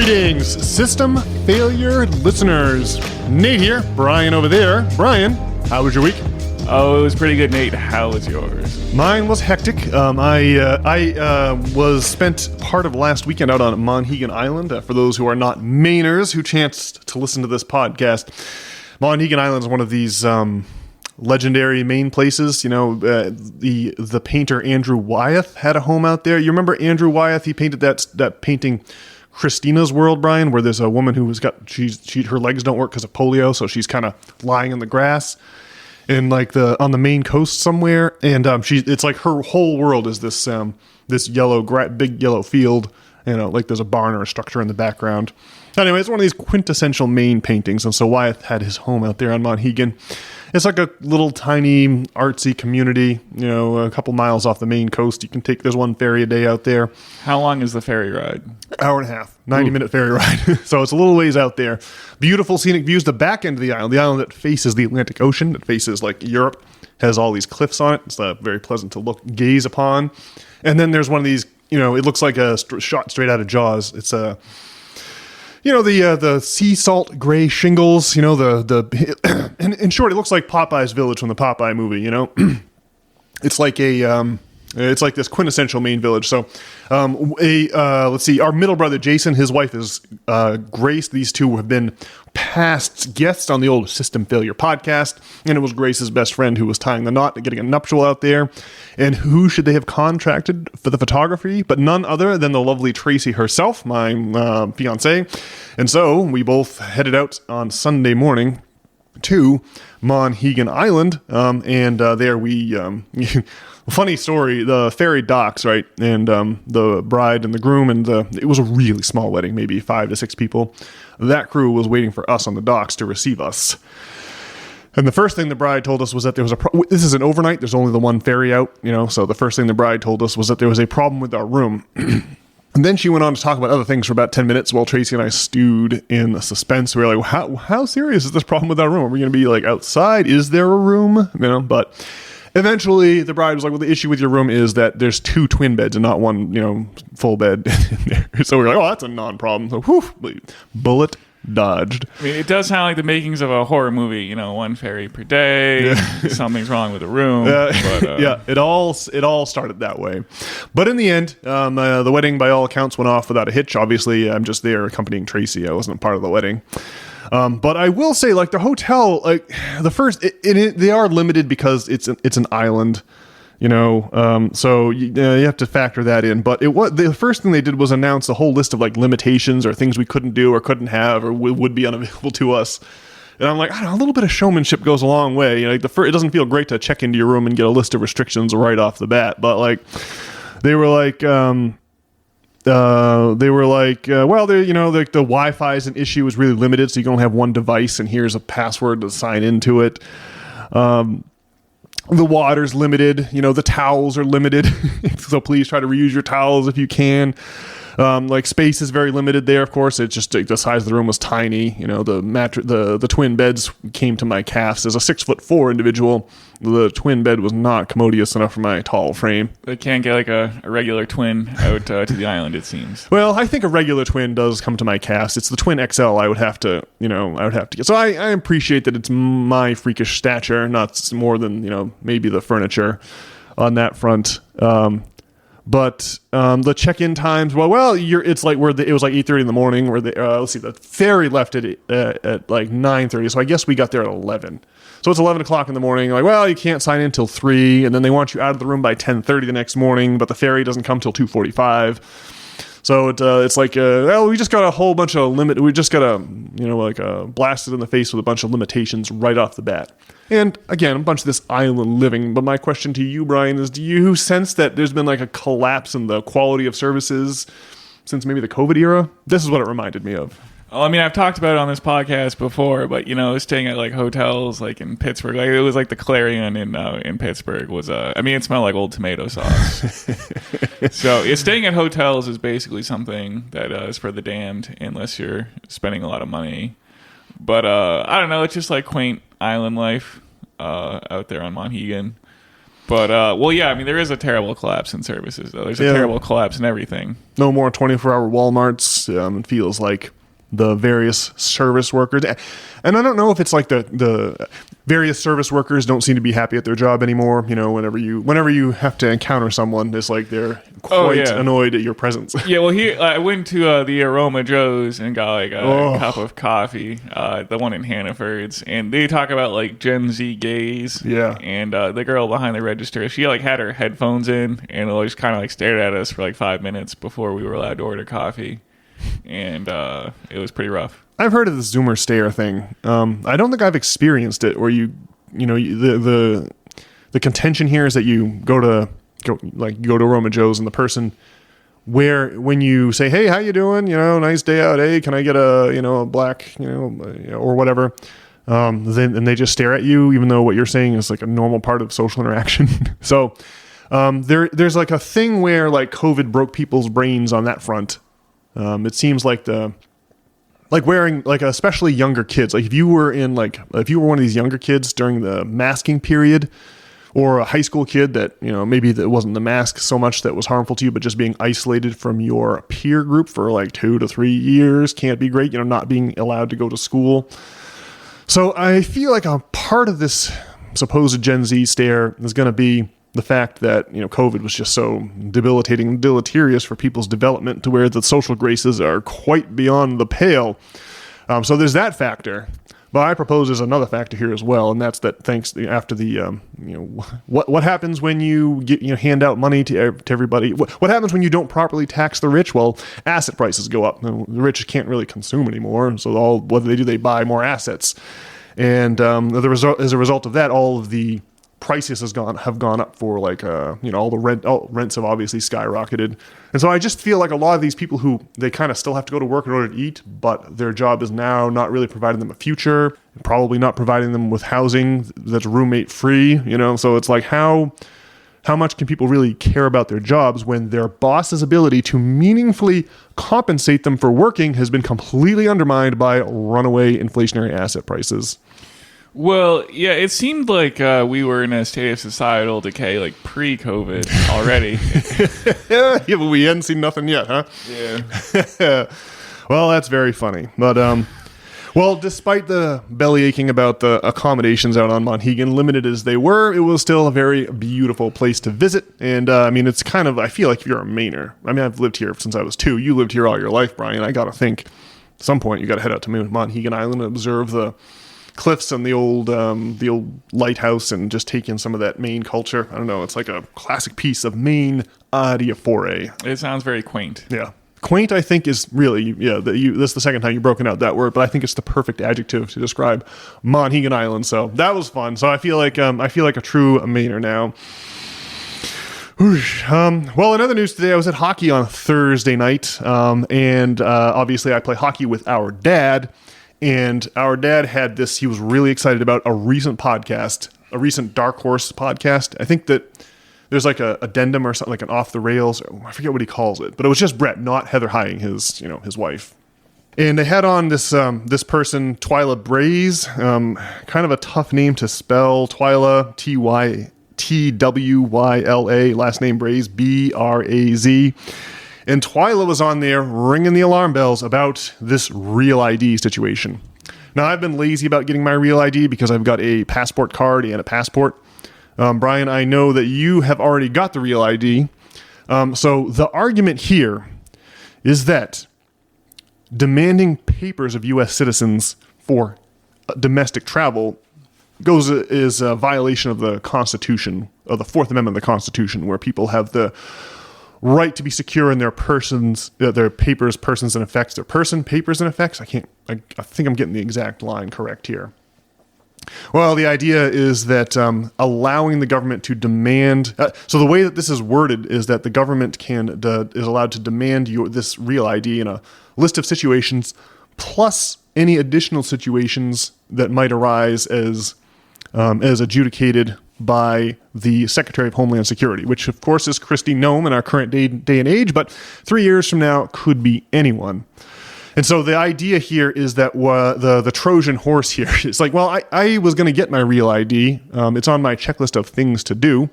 Greetings, system failure listeners. Nate here, Brian over there. Brian, how was your week? Oh, it was pretty good, Nate. How was yours? Mine was hectic. I was spent part of last weekend out on Monhegan Island. For those who are not Mainers who chanced to listen to this podcast, Monhegan Island is one of these legendary Maine places. You know, the painter Andrew Wyeth had a home out there. You remember Andrew Wyeth? He painted that painting, Christina's World, Brian, where there's a woman who has got her legs don't work because of polio, so she's kind of lying in the grass. In like on the Maine coast somewhere, and it's like her whole world is this big yellow field, you know, like there's a barn or a structure in the background. Anyway, it's one of these quintessential Maine paintings, and so Wyeth had his home out there on Monhegan. It's like a little tiny artsy community, you know, a couple miles off the Maine coast. There's one ferry a day out there. How long is the ferry ride? Hour and a half, 90-minute ferry ride. So it's a little ways out there. Beautiful scenic views. The back end of the island that faces the Atlantic Ocean, that faces like Europe, has all these cliffs on it. It's very pleasant to gaze upon. And then there's one of these, you know, it looks like a shot straight out of Jaws. It's the sea salt gray shingles, you know, in short, it looks like Popeye's village from the Popeye movie, you know. It's like it's like this quintessential Maine village. So, let's see, our middle brother, Jason, his wife is Grace. These two have been past guests on the old System Failure podcast. And it was Grace's best friend who was tying the knot, getting a nuptial out there. And who should they have contracted for the photography? But none other than the lovely Tracy herself, my fiance. And so we both headed out on Sunday morning to Monhegan Island. And there we... Funny story, the ferry docks, right? And the bride and the groom, and it was a really small wedding, maybe 5 to 6 people. That crew was waiting for us on the docks to receive us. And the first thing the bride told us was that there was this is an overnight, there's only the one ferry out, you know, so the first thing the bride told us was that there was a problem with our room. And then she went on to talk about other things for about 10 minutes while Tracy and I stewed in the suspense. We were like, how serious is this problem with our room? Are we going to be like outside? Is there a room? You know, but... Eventually, the bride was like, well, the issue with your room is that there's 2 twin beds and not one, you know, full bed in there. So we're like, oh, that's a non-problem. So, whew, bullet dodged. I mean, it does sound like the makings of a horror movie, you know, 1 ferry per day, something's wrong with the room. Yeah, it all started that way. But in the end, the wedding, by all accounts, went off without a hitch. Obviously, I'm just there accompanying Tracy. I wasn't a part of the wedding. But I will say, like, the hotel, like the first, they are limited because it's an island, you know. So you have to factor that in. But the first thing they did was announce a whole list of like limitations or things we couldn't do or couldn't have or would be unavailable to us. And I'm like, I don't know, a little bit of showmanship goes a long way. You know, like it doesn't feel great to check into your room and get a list of restrictions right off the bat. But like, they were like. Well, you know, the Wi-Fi is an issue, is really limited, so you can only have one device, and here's a password to sign into it. The water's limited, you know, the towels are limited, so please try to reuse your towels if you can. Like space is very limited there, of course. It's just the size of the room was tiny. You know, the twin beds came to my calves. As a 6'4" individual, the twin bed was not commodious enough for my tall frame. They can't get like a regular twin out to the island, it seems. Well, I think a regular twin does come to my calves. It's the twin XL I would have to get. So I appreciate that it's my freakish stature, not more than, you know, maybe the furniture on that front. But the check-in times, it was like 8:30 in the morning. Where the ferry left at like 9:30, so I guess we got there at 11. So it's 11 o'clock in the morning. Like, well, you can't sign in till 3, and then they want you out of the room by 10:30 the next morning, but the ferry doesn't come till 2:45. So it's like, we just got a whole bunch of we just got blasted in the face with a bunch of limitations right off the bat. And again, a bunch of this island living. But my question to you, Brian, is do you sense that there's been like a collapse in the quality of services since maybe the COVID era? This is what it reminded me of. Well, I mean, I've talked about it on this podcast before, but, you know, staying at like hotels like in Pittsburgh, like it was like the Clarion in Pittsburgh was it smelled like old tomato sauce. So staying at hotels is basically something that is for the damned unless you're spending a lot of money. But I don't know, it's just like quaint island life out there on Monhegan. But well, yeah, I mean, there is a terrible collapse in services, though. There's a terrible collapse in everything. No more 24-hour Walmarts. It feels like the various service workers, and I don't know if it's like the various service workers don't seem to be happy at their job anymore. You know, whenever you have to encounter someone, it's like they're quite annoyed at your presence. Yeah, well, I went to the Aroma Joe's and got like a cup of coffee, the one in Hannaford's, and they talk about like Gen Z gays. Yeah, and the girl behind the register, she like had her headphones in and just kind of like stared at us for like 5 minutes before we were allowed to order coffee. And it was pretty rough. I've heard of the Zoomer stare thing. I don't think I've experienced it. Where the contention here is that you go to Aroma Joe's and the person when you say, "Hey, how you doing? You know, nice day out. Hey, can I get a black or whatever?" Then they just stare at you, even though what you're saying is like a normal part of social interaction. So there's like a thing where like COVID broke people's brains on that front. It seems like wearing like especially younger kids, like if you were one of these younger kids during the masking period, or a high school kid that maybe that wasn't the mask so much that was harmful to you, but just being isolated from your peer group for like 2 to 3 years can't be great. Not being allowed to go to school. So I feel like a part of this supposed Gen Z stare is going to be the fact that COVID was just so debilitating and deleterious for people's development to where the social graces are quite beyond the pale. So there's that factor. But I propose there's another factor here as well, and that's that after the what happens when you hand out money to everybody? What happens when you don't properly tax the rich? Well, asset prices go up. The rich can't really consume anymore, so what do? They buy more assets, and as a result of that, all of the prices have gone up for all the rents have obviously skyrocketed. And so I just feel like a lot of these people who they kind of still have to go to work in order to eat, but their job is now not really providing them a future, probably not providing them with housing that's roommate free, so it's like how much can people really care about their jobs when their boss's ability to meaningfully compensate them for working has been completely undermined by runaway inflationary asset prices? Well, yeah, it seemed like we were in a state of societal decay, like pre-COVID already. Yeah, but we hadn't seen nothing yet, huh? Yeah. Well, that's very funny. But, despite the belly aching about the accommodations out on Monhegan, limited as they were, it was still a very beautiful place to visit. And, it's kind of, I feel like if you're a Mainer, I've lived here since I was 2. You lived here all your life, Brian. I got to think at some point you got to head out to Monhegan Island and observe the cliffs and the old lighthouse and just take in some of that Maine culture. I don't know. It's like a classic piece of Maine diaphore. It sounds very quaint. Yeah. Quaint, I think, is really, that's the second time you've broken out that word, but I think it's the perfect adjective to describe Monhegan Island. So that was fun. So I feel like a true Mainer now. In other news today, I was at hockey on Thursday night, and obviously I play hockey with our dad. And our dad had this, he was really excited about a recent Dark Horse podcast. I think that there's like a addendum or something, like an off the rails, I forget what he calls it, but it was just Brett, not Heather Hying, his wife. And they had on this person, Twyla Braze, kind of a tough name to spell. Twyla, Twyla, last name Braze, B-R-A-Z. And Twyla was on there ringing the alarm bells about this RealID situation. Now, I've been lazy about getting my RealID because I've got a passport card and a passport. Brian, I know that you have already got the RealID. So the argument here is that demanding papers of U.S. citizens for domestic travel is a violation of the Constitution, of the Fourth Amendment of the Constitution, where people have the right to be secure in their persons, their papers, persons, and effects. Their person, papers, and effects. I think I'm getting the exact line correct here. Well, the idea is that allowing the government to demand. So the way that this is worded is that the government is allowed to demand this RealID in a list of situations, plus any additional situations that might arise as adjudicated by the Secretary of Homeland Security, which of course is Kristi Noem in our current day and age, but 3 years from now could be anyone. And so the idea here is that the Trojan horse here is like, well, I was going to get my real ID. It's on my checklist of things to do.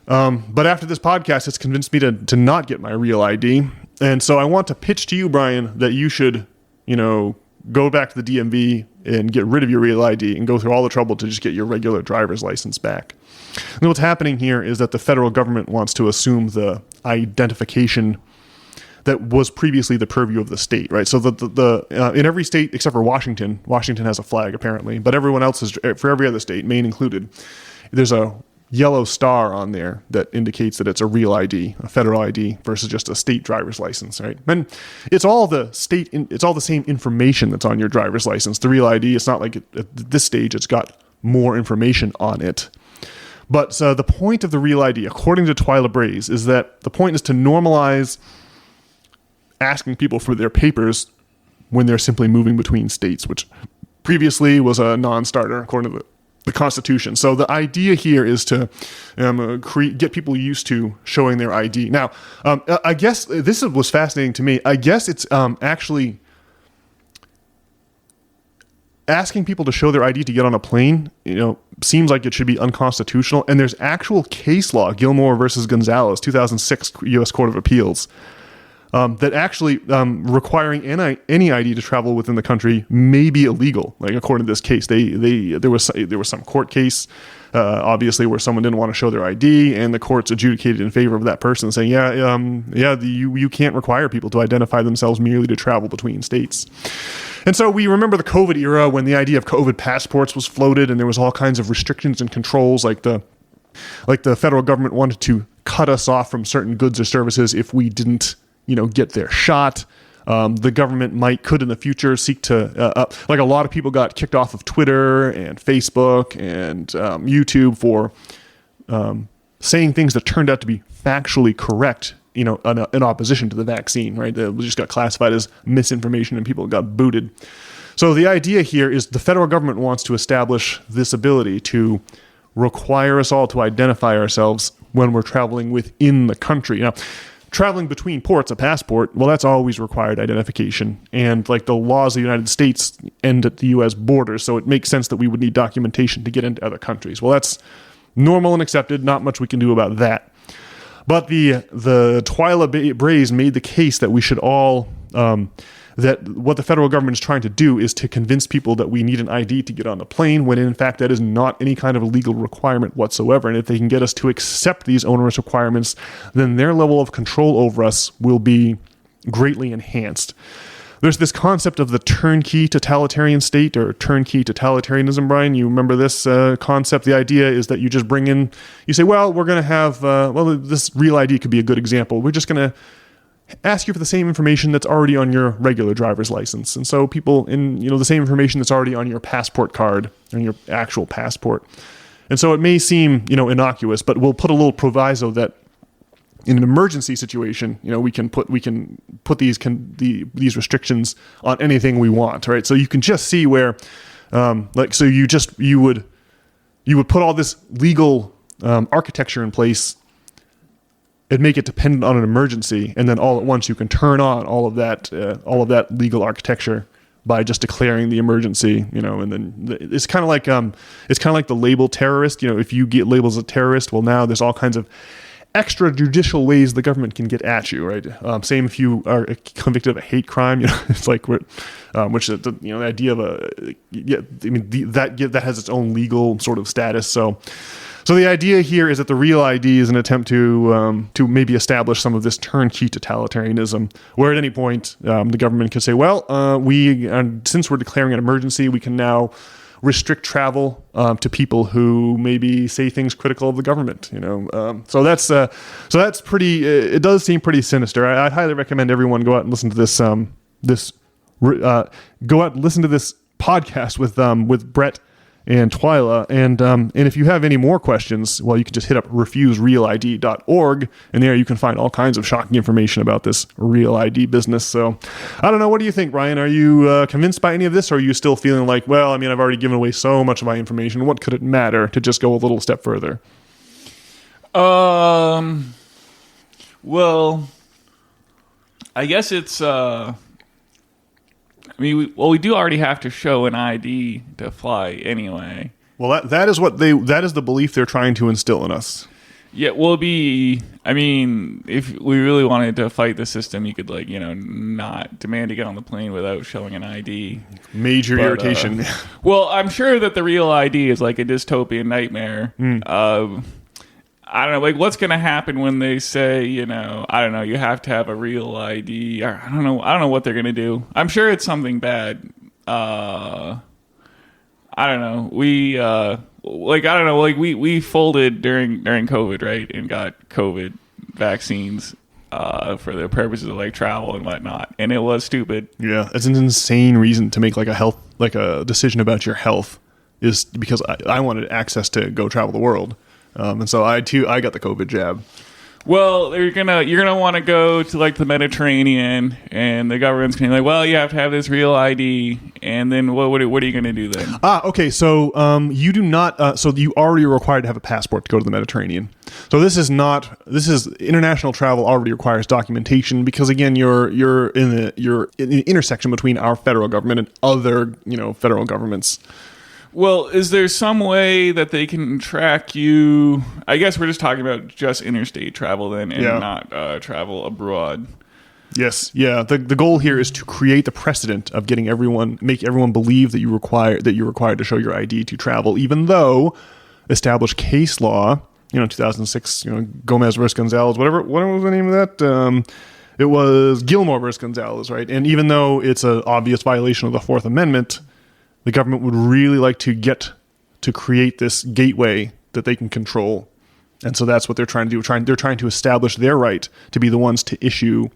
But after this podcast, it's convinced me to not get my real ID. And so I want to pitch to you, Brian, that you should, go back to the DMV and get rid of your real ID and go through all the trouble to just get your regular driver's license back. And what's happening here is that the federal government wants to assume the identification that was previously the purview of the state, right? So in every state except for Washington has a flag apparently, but everyone else is, for every other state, Maine included, there's a yellow star on there that indicates that it's a real ID, a federal ID, versus just a state driver's license, right? And it's all the same information that's on your driver's license. The real ID, it's not like at this stage it's got more information on it. But the point of the real ID, according to Twyla Braze, is that the point is to normalize asking people for their papers when they're simply moving between states, which previously was a non-starter according to the Constitution. So the idea here is to get people used to showing their ID. Now, I guess this was fascinating to me. I guess it's actually asking people to show their ID to get on a plane, seems like it should be unconstitutional. And there's actual case law, Gilmore versus Gonzalez, 2006 U.S. Court of Appeals, that actually requiring any ID to travel within the country may be illegal. Like according to this case, there was some court case, obviously, where someone didn't want to show their ID, and the courts adjudicated in favor of that person, saying, you can't require people to identify themselves merely to travel between states. And so we remember the COVID era when the idea of COVID passports was floated, and there was all kinds of restrictions and controls, like the federal government wanted to cut us off from certain goods or services if we didn't get their shot. The government could in the future seek to, like a lot of people got kicked off of Twitter and Facebook and YouTube for saying things that turned out to be factually correct, in opposition to the vaccine, right? That just got classified as misinformation and people got booted. So the idea here is the federal government wants to establish this ability to require us all to identify ourselves when we're traveling within the country. Now, traveling between ports, a passport, well, that's always required identification. And like the laws of the United States end at the U.S. border, so it makes sense that we would need documentation to get into other countries. Well, that's normal and accepted. Not much we can do about that. But the Twyla Braze made the case that we should all, that what the federal government is trying to do is to convince people that we need an ID to get on the plane, when in fact that is not any kind of a legal requirement whatsoever. And if they can get us to accept these onerous requirements, then their level of control over us will be greatly enhanced. There's this concept of the turnkey totalitarian state, or turnkey totalitarianism, Brian. You remember this concept? The idea is that you just bring in, you say, well, we're going to have, this real ID could be a good example. We're just going to ask you for the same information that's already on your regular driver's license. And so people the same information that's already on your passport card, on your actual passport. And so it may seem, innocuous, but we'll put a little proviso that in an emergency situation, we can put these restrictions on anything we want, right? So you can just see where, you would put all this legal architecture in place and make it dependent on an emergency, and then all at once you can turn on all of that legal architecture by just declaring the emergency, and then it's kind of like the label terrorist. If you get labeled as a terrorist, well, now there's all kinds of extrajudicial ways the government can get at you, right? Same if you are convicted of a hate crime, it's like the idea of that has its own legal sort of status. So the idea here is that the real ID is an attempt to maybe establish some of this turnkey totalitarianism, where at any point the government can say, well, since we're declaring an emergency, we can now restrict travel to people who maybe say things critical of the government. So that's pretty. It does seem pretty sinister. I'd highly recommend everyone go out and listen to this. Go out and listen to this podcast with Brett and Twyla, and if you have any more questions, well, you can just hit up refuserealid.org, and there you can find all kinds of shocking information about this real ID business. So I don't know, what do you think, Ryan? Are you convinced by any of this, or are you still feeling like, well, I've already given away so much of my information, what could it matter to just go a little step further? Well, I guess it's I mean, we do already have to show an ID to fly anyway. Well, that is the belief they're trying to instill in us. Yeah, well, I mean, if we really wanted to fight the system, you could, like, not demand to get on the plane without showing an ID. Major irritation. Well, I'm sure that the real ID is like a dystopian nightmare. I don't know, like, what's going to happen when they say, I don't know, you have to have a real ID. Or, I don't know what they're going to do. I'm sure it's something bad. I don't know. We folded during COVID, right? And got COVID vaccines for the purposes of, like, travel and whatnot. And it was stupid. Yeah, it's an insane reason to make, like, a decision about your health, is because I wanted access to go travel the world. And so I got the COVID jab. Well, you're gonna want to go to, like, the Mediterranean, and the government's gonna be like, well, you have to have this real ID, and then what are you gonna do then? Okay. So you do not. So you already are required to have a passport to go to the Mediterranean. So this is international travel already requires documentation, because, again, you're in the intersection between our federal government and other federal governments. Well, is there some way that they can track you? I guess we're just talking about just interstate travel then, and not travel abroad. Yes, yeah. The goal here is to create the precedent of make everyone believe that you're required to show your ID to travel, even though established case law, 2006, Gomez versus Gonzalez, whatever was the name of that? It was Gilmore versus Gonzalez, right? And even though it's an obvious violation of the Fourth Amendment, the government would really like to get to create this gateway that they can control. And so that's what they're trying to do. They're trying to establish their right to be the ones to issue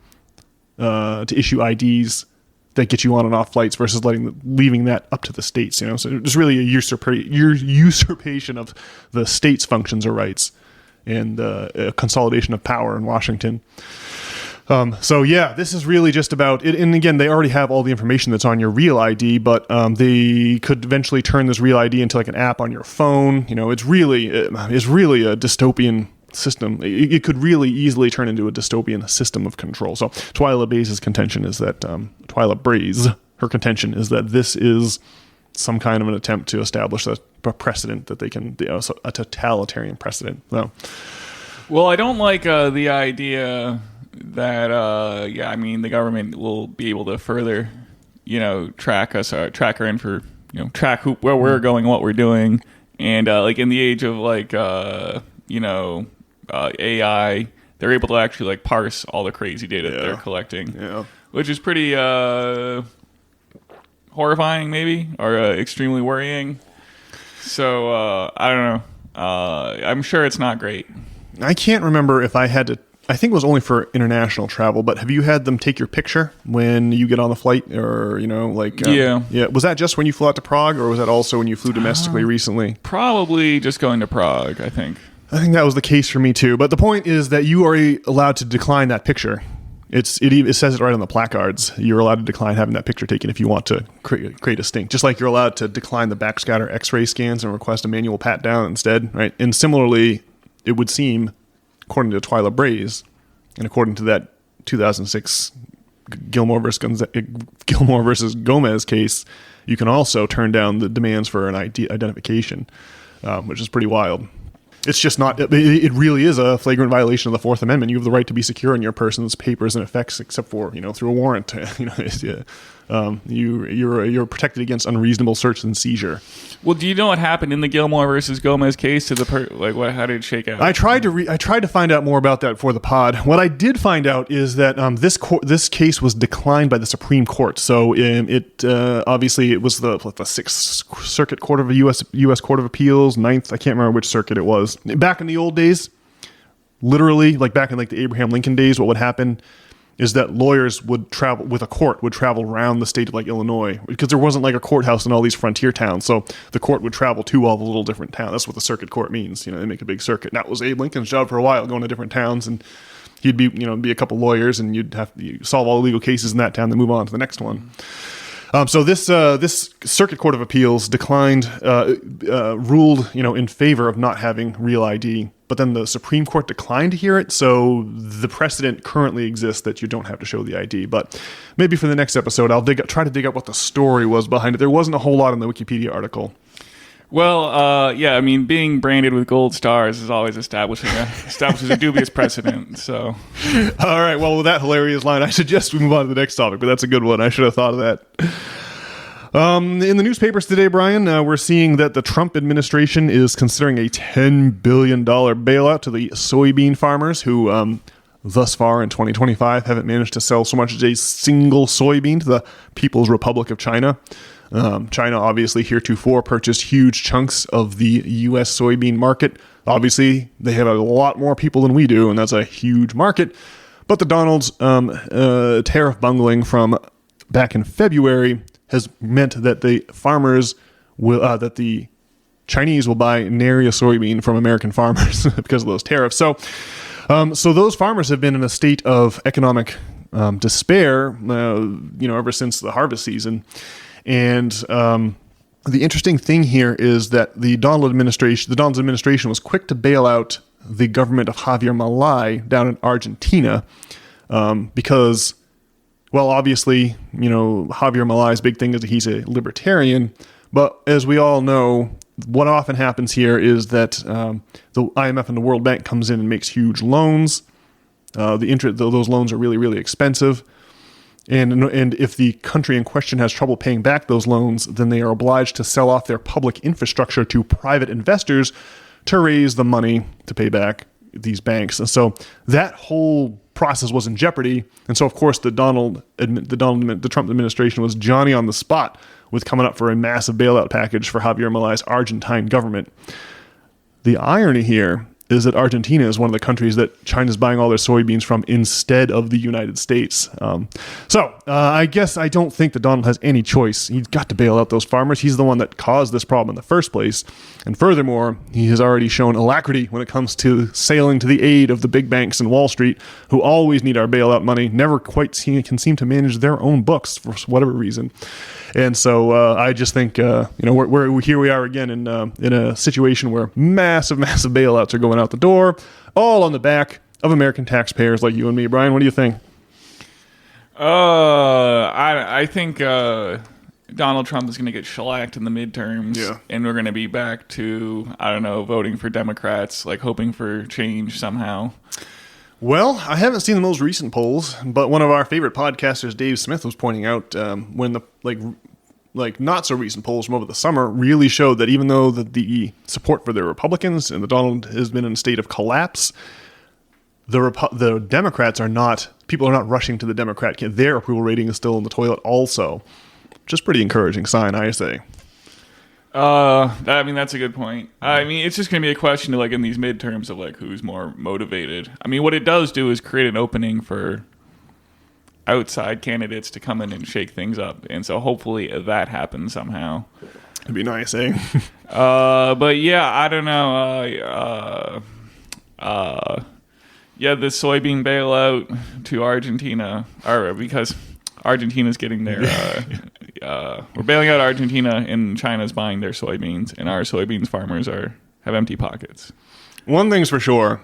IDs that get you on and off flights, versus leaving that up to the states. So it's really a usurpation of the states' functions or rights, and a consolidation of power in Washington. So yeah, this is really just about it. And again, they already have all the information that's on your Real ID, but they could eventually turn this Real ID into, like, an app on your phone. It's really a dystopian system. It could really easily turn into a dystopian system of control. So Twyla Braze's contention is that her contention is that this is some kind of an attempt to establish a precedent that they can, a totalitarian precedent. So, well, I don't like the idea that the government will be able to further track us, track our info, track where we're going, what we're doing, and like, in the age of, like, AI, they're able to actually, like, parse all the crazy data that they're collecting, which is pretty horrifying, maybe, or extremely worrying. So I don't know. I'm sure it's not great. I can't remember if I had to. I think it was only for international travel, but have you had them take your picture when you get on the flight, or, yeah. Was that just when you flew out to Prague, or was that also when you flew domestically recently? Probably just going to Prague, I think. I think that was the case for me too. But the point is that you are allowed to decline that picture. It says it right on the placards. You're allowed to decline having that picture taken if you want to create a stink. Just like you're allowed to decline the backscatter X-ray scans and request a manual pat down instead, right? And similarly, it would seem, according to Twyla Braze, and according to that 2006 Gilmore versus Gomez case, you can also turn down the demands for an identification, which is pretty wild. It's just not. It really is a flagrant violation of the Fourth Amendment. You have the right to be secure in your person's papers and effects, except for through a warrant. You're protected against unreasonable search and seizure. Well, do you know what happened in the Gilmore versus Gomez case? How did it shake out? I tried to find out more about that for the pod. What I did find out is that this case was declined by the Supreme Court. So obviously it was the Sixth Circuit Court of the U.S. Court of Appeals, Ninth. I can't remember which circuit it was. Back in the old days, literally, like back in, like, the Abraham Lincoln days, what would happen is that lawyers would travel around the state of, like, Illinois, because there wasn't, like, a courthouse in all these frontier towns. So the court would travel to all the little different towns. That's what the circuit court means. They make a big circuit. And that was Abe Lincoln's job for a while, going to different towns, and he'd be a couple lawyers, and you'd have to solve all the legal cases in that town, then move on to the next one. So this Circuit Court of Appeals ruled, in favor of not having Real ID, but then the Supreme Court declined to hear it. So the precedent currently exists that you don't have to show the ID. But maybe for the next episode, I'll try to dig up what the story was behind it. There wasn't a whole lot in the Wikipedia article. Well, yeah, I mean, being branded with gold stars is always establishes a dubious precedent. So, all right. Well, with that hilarious line, I suggest we move on to the next topic. But that's a good one. I should have thought of that. In the newspapers today, Brian, we're seeing that the Trump administration is considering a $10 billion bailout to the soybean farmers who, thus far in 2025, haven't managed to sell so much as a single soybean to the People's Republic of China. China obviously heretofore purchased huge chunks of the U.S. soybean market. Obviously, they have a lot more people than we do, and that's a huge market. But the Donald's tariff bungling from back in February has meant that the farmers will, that the Chinese will buy nary a soybean from American farmers because of those tariffs. So those farmers have been in a state of economic despair, ever since the harvest season. And the interesting thing here is that the Donald's administration was quick to bail out the government of Javier Milei down in Argentina because, well, obviously, Javier Milei's big thing is that he's a libertarian. But as we all know, what often happens here is that the IMF and the World Bank comes in and makes huge loans. Those loans are really, really expensive. And if the country in question has trouble paying back those loans, then they are obliged to sell off their public infrastructure to private investors to raise the money to pay back these banks. And so that whole process was in jeopardy. And so, of course, the Trump administration was Johnny on the spot with coming up for a massive bailout package for Javier Milei's Argentine government. The irony here is that Argentina is one of the countries that China's buying all their soybeans from instead of the United States. I guess I don't think that Donald has any choice. He's got to bail out those farmers. He's the one that caused this problem in the first place. And furthermore, he has already shown alacrity when it comes to sailing to the aid of the big banks in Wall Street, who always need our bailout money, never quite can seem to manage their own books for whatever reason. And so I just think, here we are again in a situation where massive bailouts are going out the door, all on the back of American taxpayers like you and me. Brian, what do you think? I think Donald Trump is going to get shellacked in the midterms, and we're going to be back to, voting for Democrats, like hoping for change somehow. Well, I haven't seen the most recent polls, but one of our favorite podcasters, Dave Smith, was pointing out when the not so recent polls from over the summer really showed that even though the support for the Republicans and the Donald has been in a state of collapse, the Democrats people are not rushing to the Democrat. Their approval rating is still in the toilet also. Just pretty encouraging sign, I say. That's a good point. I mean, it's just going to be a question of, in these midterms of, who's more motivated. I mean, what it does do is create an opening for outside candidates to come in and shake things up. And so hopefully that happens somehow. It'd be nice, eh? But yeah, I don't know. The soybean bailout to Argentina, because Argentina's getting their... we're bailing out Argentina, and China's buying their soybeans, and our soybeans farmers have empty pockets. One thing's for sure: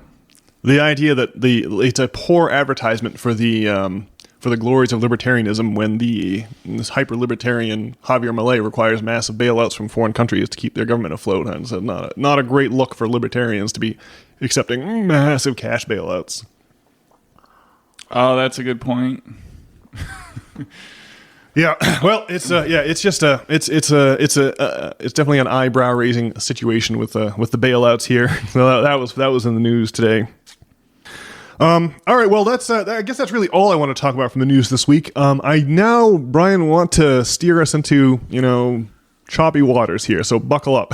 the idea that it's a poor advertisement for the glories of libertarianism when this hyper-libertarian Javier Milei requires massive bailouts from foreign countries to keep their government afloat. And so not a great look for libertarians to be accepting massive cash bailouts. Oh, that's a good point. Yeah, well, it's definitely an eyebrow-raising situation with the bailouts here. So that was in the news today. All right, well, I guess that's really all I want to talk about from the news this week. I now, Brian, want to steer us into choppy waters here, so buckle up.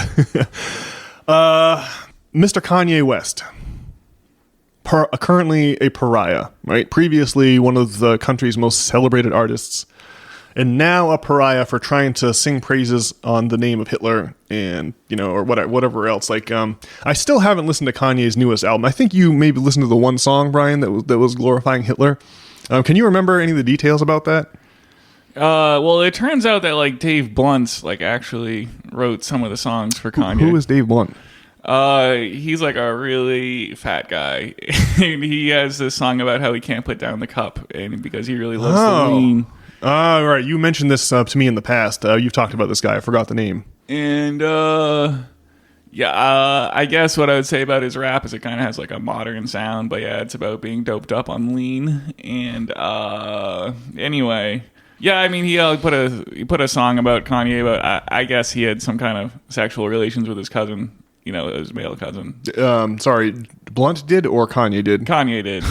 Mr. Kanye West, currently a pariah, right? Previously one of the country's most celebrated artists, and now a pariah for trying to sing praises on the name of Hitler and, or whatever else. I still haven't listened to Kanye's newest album. I think you maybe listened to the one song, Brian, that was glorifying Hitler. Can you remember any of the details about that? Well, it turns out that like Dave Blunt's like actually wrote some of the songs for Kanye. Who is Dave Blunt? He's like a really fat guy, and he has this song about how he can't put down the cup, and because he really loves the lean. Right. You mentioned this to me in the past. You've talked about this guy. I forgot the name. And I guess what I would say about his rap is it kind of has like a modern sound, but yeah, it's about being doped up on lean. And anyway, yeah, I mean, he put a song about Kanye, but I guess he had some kind of sexual relations with his cousin. You know, his male cousin. Sorry, Blunt did or Kanye did? Kanye did.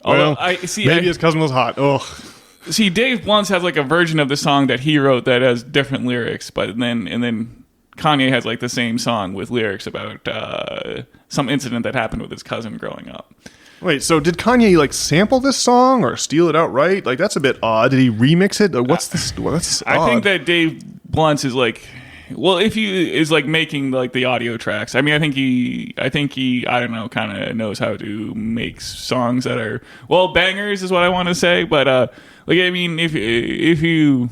Well, maybe his cousin was hot. Oh, see, Dave Blunt has like a version of the song that he wrote that has different lyrics, but then Kanye has like the same song with lyrics about some incident that happened with his cousin growing up. Wait, so did Kanye like sample this song or steal it outright? Like that's a bit odd. Did he remix it? What's this? That's I odd. think that Dave Blunt is like, well, if he is like making like the audio tracks. I mean, I think he I don't know, kind of knows how to make songs that are, well, bangers is what I want to say. But like, I mean, if you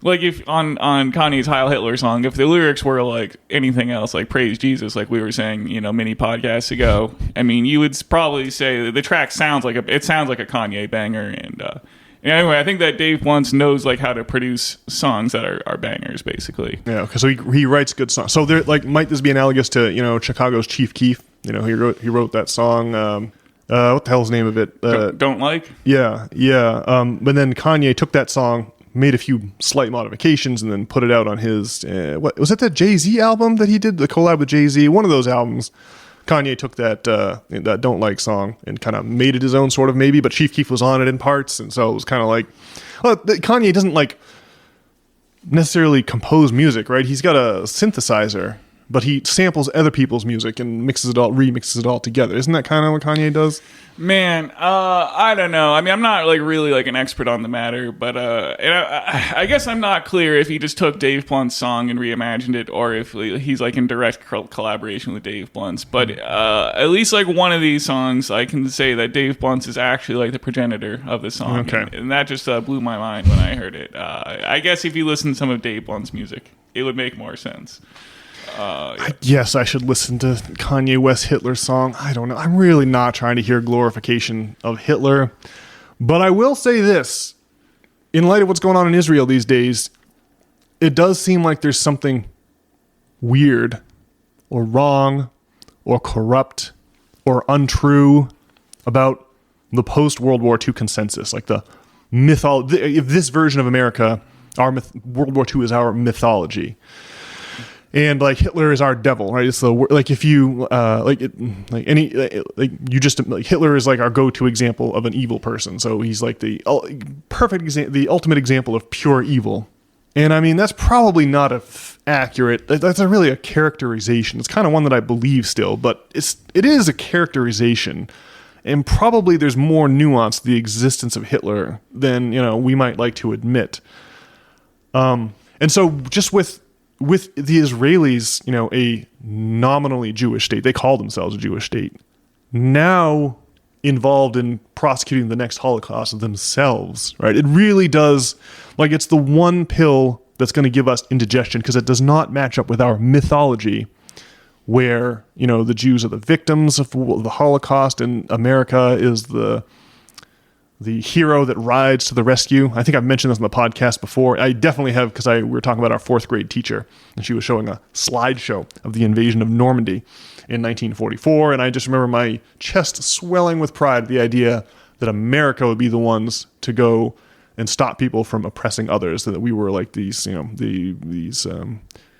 like, if on Kanye's Heil Hitler song, if the lyrics were like anything else, like Praise Jesus, like we were saying, you know, many podcasts ago, I mean, you would probably say that the track sounds like a Kanye banger. And anyway, I think that Dave Blunt knows like how to produce songs that are bangers, basically. Yeah, because he writes good songs. So there, like, might this be analogous to, you know, Chicago's Chief Keef? You know, he wrote that song. What the hell's the name of it? Don't like. Yeah. But then Kanye took that song, made a few slight modifications, and then put it out on his what was it, that Jay-Z album that he did, the collab with Jay-Z? One of those albums. Kanye took that Don't Like song and kind of made it his own, sort of, maybe, but Chief Keef was on it in parts, and so it was kind of like, well, Kanye doesn't like necessarily compose music, right? He's got a synthesizer, but he samples other people's music and remixes it all together. Isn't that kind of what Kanye does? Man, I don't know. I mean, I'm not like really like an expert on the matter, but I guess I'm not clear if he just took Dave Blunt's song and reimagined it, or if he's like in direct collaboration with Dave Blunt's. But at least like one of these songs, I can say that Dave Blunt's is actually like the progenitor of the song. Okay. And that just blew my mind when I heard it. I guess if you listen to some of Dave Blunt's music, it would make more sense. Yes, I should listen to Kanye West Hitler's song. I don't know. I'm really not trying to hear glorification of Hitler. But I will say this. In light of what's going on in Israel these days, it does seem like there's something weird or wrong or corrupt or untrue about the post-World War II consensus. Like the mythology. If this version of America, World War II is our mythology. And like Hitler is our devil, right? It's the like if you Hitler is like our go-to example of an evil person. So he's like the perfect example, the ultimate example of pure evil. And I mean that's probably not accurate. That's really a characterization. It's kind of one that I believe still, but it is a characterization, and probably there's more nuance to the existence of Hitler than we might like to admit. And so just with the Israelis, a nominally Jewish state, they call themselves a Jewish state, now involved in prosecuting the next Holocaust themselves, right? It really does, like, it's the one pill that's going to give us indigestion because it does not match up with our mythology where, the Jews are the victims of the Holocaust and America is the hero that rides to the rescue. I think I've mentioned this on the podcast before. I definitely have, because we were talking about our fourth grade teacher, and she was showing a slideshow of the invasion of Normandy in 1944, and I just remember my chest swelling with pride at the idea that America would be the ones to go and stop people from oppressing others, that we were like these, these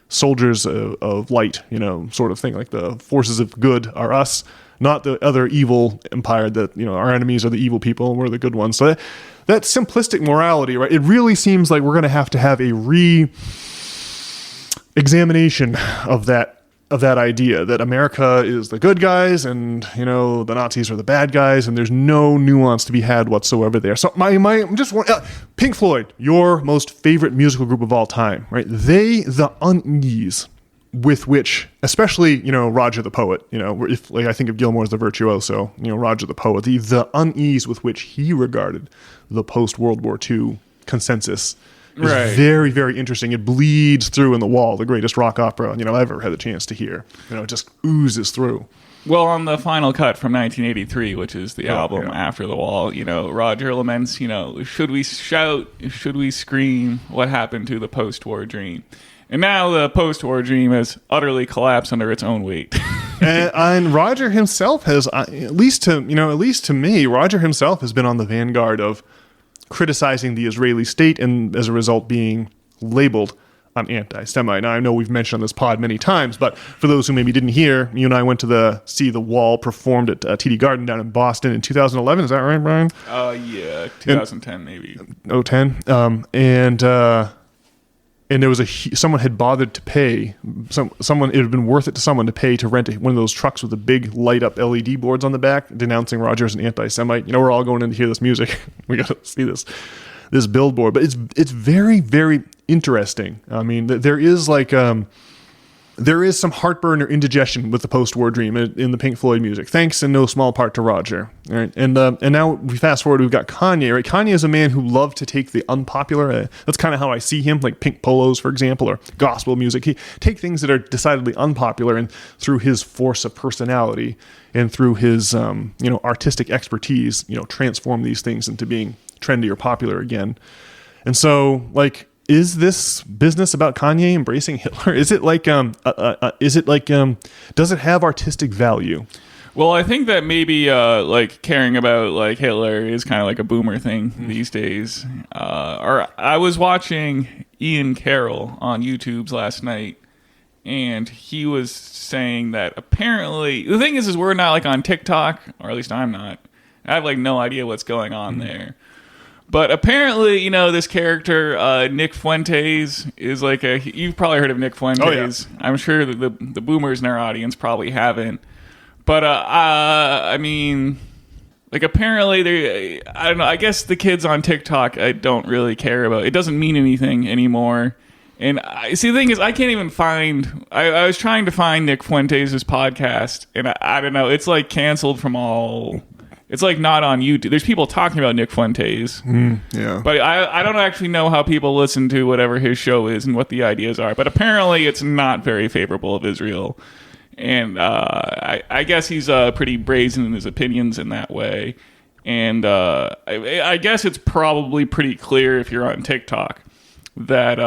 soldiers of light, sort of thing, like the forces of good are us, not the other evil empire that, our enemies are the evil people and we're the good ones. So that simplistic morality, right? It really seems like we're going to have a re-examination of that idea that America is the good guys and, the Nazis are the bad guys, and there's no nuance to be had whatsoever there. So Pink Floyd, your most favorite musical group of all time, right? The unease with which, especially, Roger the Poet, if I think of Gilmour as the virtuoso, Roger the Poet, the unease with which he regarded the post-World War II consensus is very, very interesting. It bleeds through in The Wall, the greatest rock opera I've ever had the chance to hear. It just oozes through. Well, on the final cut from 1983, which is the album after The Wall, Roger laments, should we shout, should we scream, what happened to the post-war dream? And now the post-war dream has utterly collapsed under its own weight. and Roger himself has, at least to me, Roger himself has been on the vanguard of criticizing the Israeli state and as a result being labeled an anti-Semite. Now, I know we've mentioned on this pod many times, but for those who maybe didn't hear, you and I went to see The Wall performed at TD Garden down in Boston in 2011. Is that right, Brian? Yeah, 2010 maybe. 2010. And there was someone had bothered to pay, someone, it had been worth it to someone to pay to rent one of those trucks with the big light up LED boards on the back denouncing Roger as an anti-Semite. We're all going in to hear this music. We got to see this billboard, but it's very, very interesting. I mean, there is some heartburn or indigestion with the post-war dream in the Pink Floyd music, thanks in no small part to Roger. Right? And now we fast forward, we've got Kanye. Right? Kanye is a man who loved to take the unpopular. That's kind of how I see him, like Pink Polos, for example, or gospel music. He take things that are decidedly unpopular, and through his force of personality and through his artistic expertise, transform these things into being trendy or popular again. And so, is this business about Kanye embracing Hitler? Is it does it have artistic value? Well, I think that maybe caring about Hitler is kind of like a boomer thing these days. Or I was watching Ian Carroll on YouTube's last night, and he was saying that apparently the thing is we're not on TikTok, or at least I'm not. I have no idea what's going on there. But apparently, this character, Nick Fuentes, is you've probably heard of Nick Fuentes. Oh, yeah. I'm sure that the boomers in our audience probably haven't. But, apparently, I don't know, I guess the kids on TikTok I don't really care about. It doesn't mean anything anymore. And the thing is, I can't even find, I was trying to find Nick Fuentes' podcast, and I don't know, it's canceled from all... It's not on YouTube. There's people talking about Nick Fuentes. Yeah. But I don't actually know how people listen to whatever his show is and what the ideas are. But apparently it's not very favorable of Israel. And I guess he's pretty brazen in his opinions in that way. And I guess it's probably pretty clear if you're on TikTok that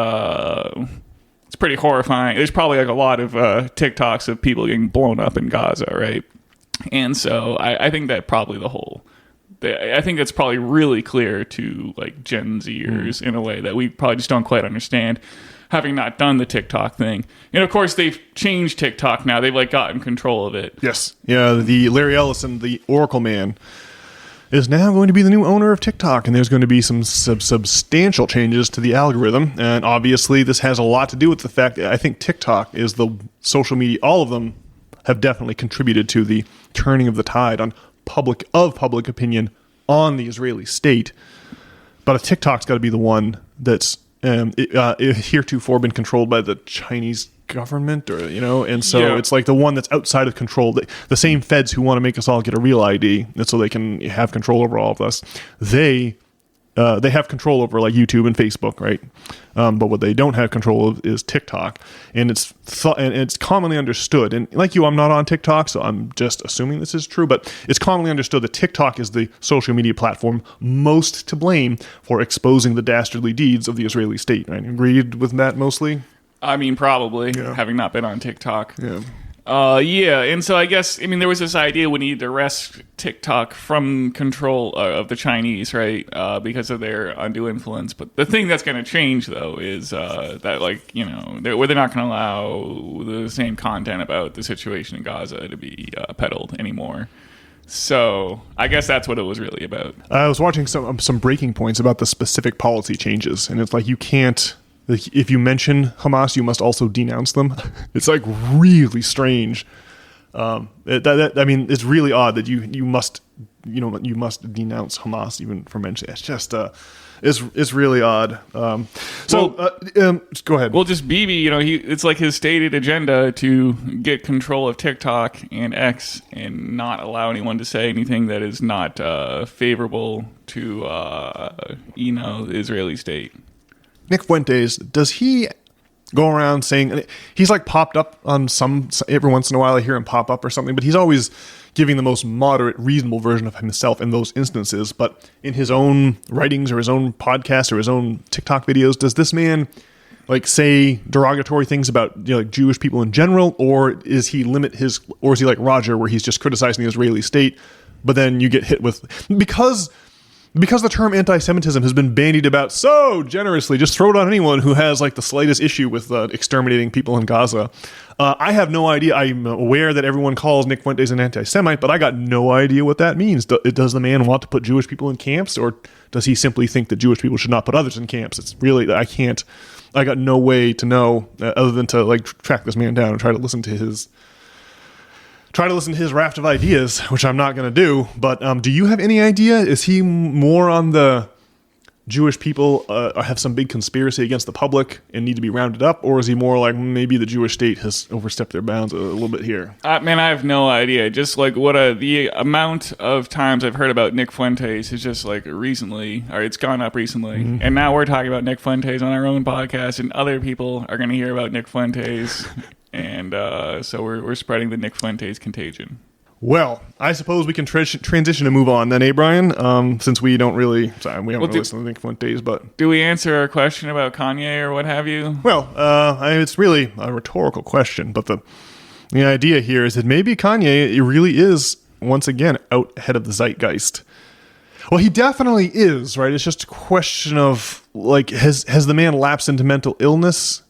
it's pretty horrifying. There's probably a lot of TikToks of people getting blown up in Gaza, right? And so I think that probably I think that's probably really clear to Gen Zers in a way that we probably just don't quite understand, having not done the TikTok thing. And of course they've changed TikTok now. They've gotten control of it. Yes. Yeah. The Larry Ellison, the Oracle man, is now going to be the new owner of TikTok, and there's going to be some substantial changes to the algorithm. And obviously this has a lot to do with the fact that I think TikTok is the social media, all of them have definitely contributed to the turning of the tide on public opinion on the Israeli state. But a TikTok's got to be the one that's heretofore been controlled by the Chinese government, and so it's the one that's outside of control. The same feds who want to make us all get a real ID, and so they can have control over all of us. They have control over YouTube and Facebook, right? But what they don't have control of is TikTok, and it's commonly understood. And I'm not on TikTok, so I'm just assuming this is true. But it's commonly understood that TikTok is the social media platform most to blame for exposing the dastardly deeds of the Israeli state. Right? Agreed with that mostly? I mean, probably, having not been on TikTok. Yeah. And so I guess, there was this idea we need to wrest TikTok from control of the Chinese, right, because of their undue influence. But the thing that's going to change, though, is that, they're not going to allow the same content about the situation in Gaza to be peddled anymore. So I guess that's what it was really about. I was watching some breaking points about the specific policy changes, and it's you can't... If you mention Hamas, you must also denounce them. It's really strange. It's really odd that you must denounce Hamas even for mentioning. It's just it's really odd. Go ahead. Well, just Bibi, it's his stated agenda to get control of TikTok and X and not allow anyone to say anything that is not favorable to the Israeli state. Nick Fuentes, does he go around saying, he's like popped up on every once in a while I hear him pop up or something, but he's always giving the most moderate, reasonable version of himself in those instances. But in his own writings or his own podcast or his own TikTok videos, does this man like say derogatory things about, you know, like Jewish people in general, or is he like Roger, where he's just criticizing the Israeli state, but then you get hit with, because the term anti-Semitism has been bandied about so generously, just throw it on anyone who has like the slightest issue with exterminating people in Gaza. I have no idea. I'm aware that everyone calls Nick Fuentes an anti-Semite, but I got no idea what that means. Does the man want to put Jewish people in camps, or does he simply think that Jewish people should not put others in camps? It's really, I got no way to know other than to like track this man down and try to listen to his raft of ideas, which I'm not going to do. But do you have any idea? Is he more on the Jewish people have some big conspiracy against the public and need to be rounded up, or is he more like maybe the Jewish state has overstepped their bounds a little bit here? Man, I have no idea. Just like the amount of times I've heard about Nick Fuentes is just like recently, or it's gone up recently, and now we're talking about Nick Fuentes on our own podcast, and other people are going to hear about Nick Fuentes. And so we're spreading the Nick Fuentes contagion. Well, I suppose we can transition and move on then, Brian? Since we don't really, we haven't really listened to Nick Fuentes, but... Do we answer our question about Kanye or what have you? Well, it's really a rhetorical question, but the idea here is that maybe Kanye really is, once again, out ahead of the zeitgeist. Well, he definitely is, right? It's just a question of, like, has the man lapsed into mental illness?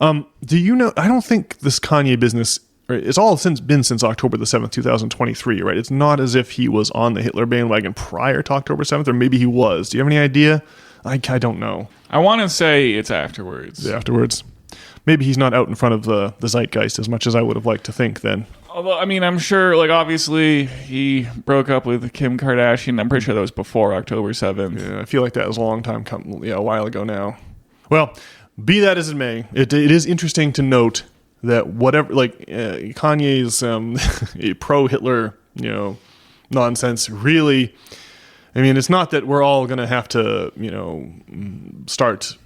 Do you know, I don't think this Kanye business, right, it's all been since October the 7th, 2023, right? It's not as if he was on the Hitler bandwagon prior to October 7th, or maybe he was. Do you have any idea? I don't know. I want to say it's afterwards. Afterwards. Maybe he's not out in front of the zeitgeist as much as I would have liked to think then. Although, I mean, I'm sure, like, obviously, he broke up with Kim Kardashian. I'm pretty sure that was before October 7th. Yeah, I feel like that was a long time, a while ago now. Well, be that as it may, it is interesting to note that whatever, like, Kanye's pro-Hitler, nonsense, really, I mean, it's not that we're all going to have to, start,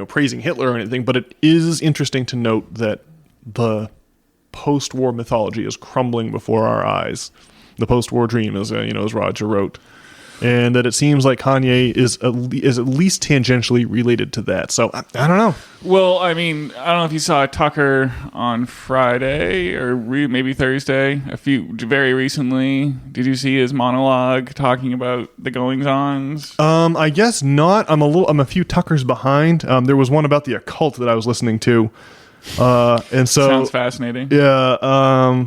praising Hitler or anything, but it is interesting to note that the post-war mythology is crumbling before our eyes. The post-war dream, as Roger wrote. And that it seems like Kanye is at least tangentially related to that. So, I don't know. Well, I mean, I don't know if you saw Tucker on Friday or maybe Thursday, very recently. Did you see his monologue talking about the goings-ons? I guess not. I'm a few Tuckers behind. There was one about the occult that I was listening to. And so... Sounds fascinating. Yeah,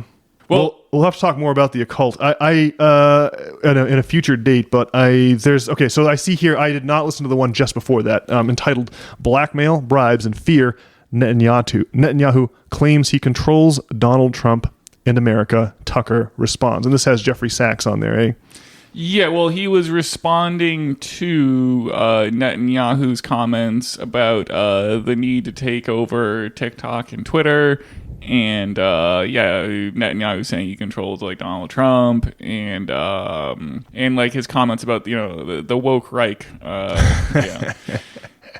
We'll have to talk more about the occult. In a future date, but so I see here, I did not listen to the one just before that, entitled Blackmail, Bribes, and Fear. Netanyahu claims he controls Donald Trump and America. Tucker responds. And this has Jeffrey Sachs on there, eh? Yeah, well, he was responding to Netanyahu's comments about the need to take over TikTok and Twitter. And Netanyahu saying he controls like Donald Trump, and like his comments about the woke Reich, yeah.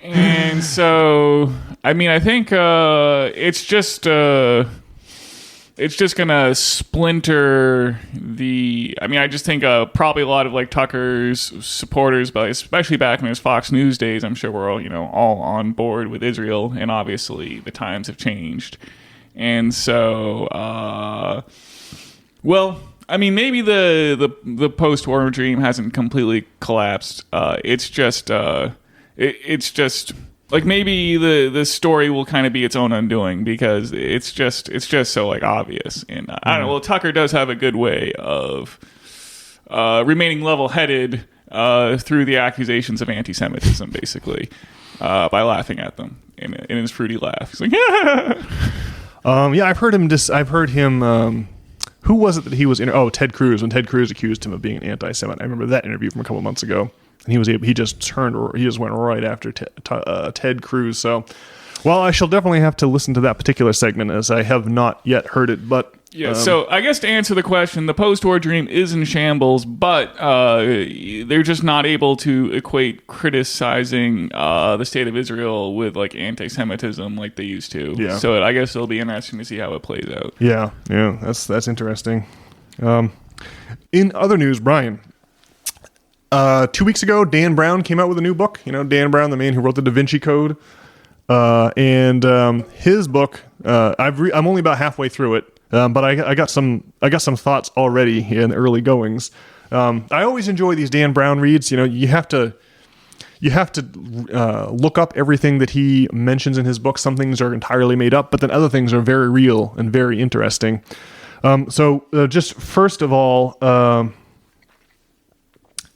And so I mean I think it's just gonna splinter the. I mean I just think probably a lot of like Tucker's supporters, but especially back in his Fox News days, I'm sure we're all on board with Israel, and obviously the times have changed. And so, well, I mean, maybe the post-war dream hasn't completely collapsed. It's just like maybe the story will kind of be its own undoing, because it's just so like obvious. And I don't know. Well, Tucker does have a good way of remaining level-headed through the accusations of anti-Semitism, basically, by laughing at them in his fruity laugh. He's like, yeah. I've heard him. Who was it that he was in? Oh, Ted Cruz. When Ted Cruz accused him of being an anti-Semite, I remember that interview from a couple months ago, and he just went right after Ted Cruz. So, well, I shall definitely have to listen to that particular segment, as I have not yet heard it. But Yeah, so I guess to answer the question, the post-war dream is in shambles, but they're just not able to equate criticizing the state of Israel with like anti-Semitism like they used to. Yeah. So I guess it'll be interesting to see how it plays out. Yeah, that's interesting. In other news, Brian, 2 weeks ago, Dan Brown came out with a new book. You know, Dan Brown, the man who wrote the Da Vinci Code, and his book. I'm only about halfway through it. But I got some thoughts already in the early goings. I always enjoy these Dan Brown reads. You know, you have to look up everything that he mentions in his book. Some things are entirely made up, but then other things are very real and very interesting. So just first of all,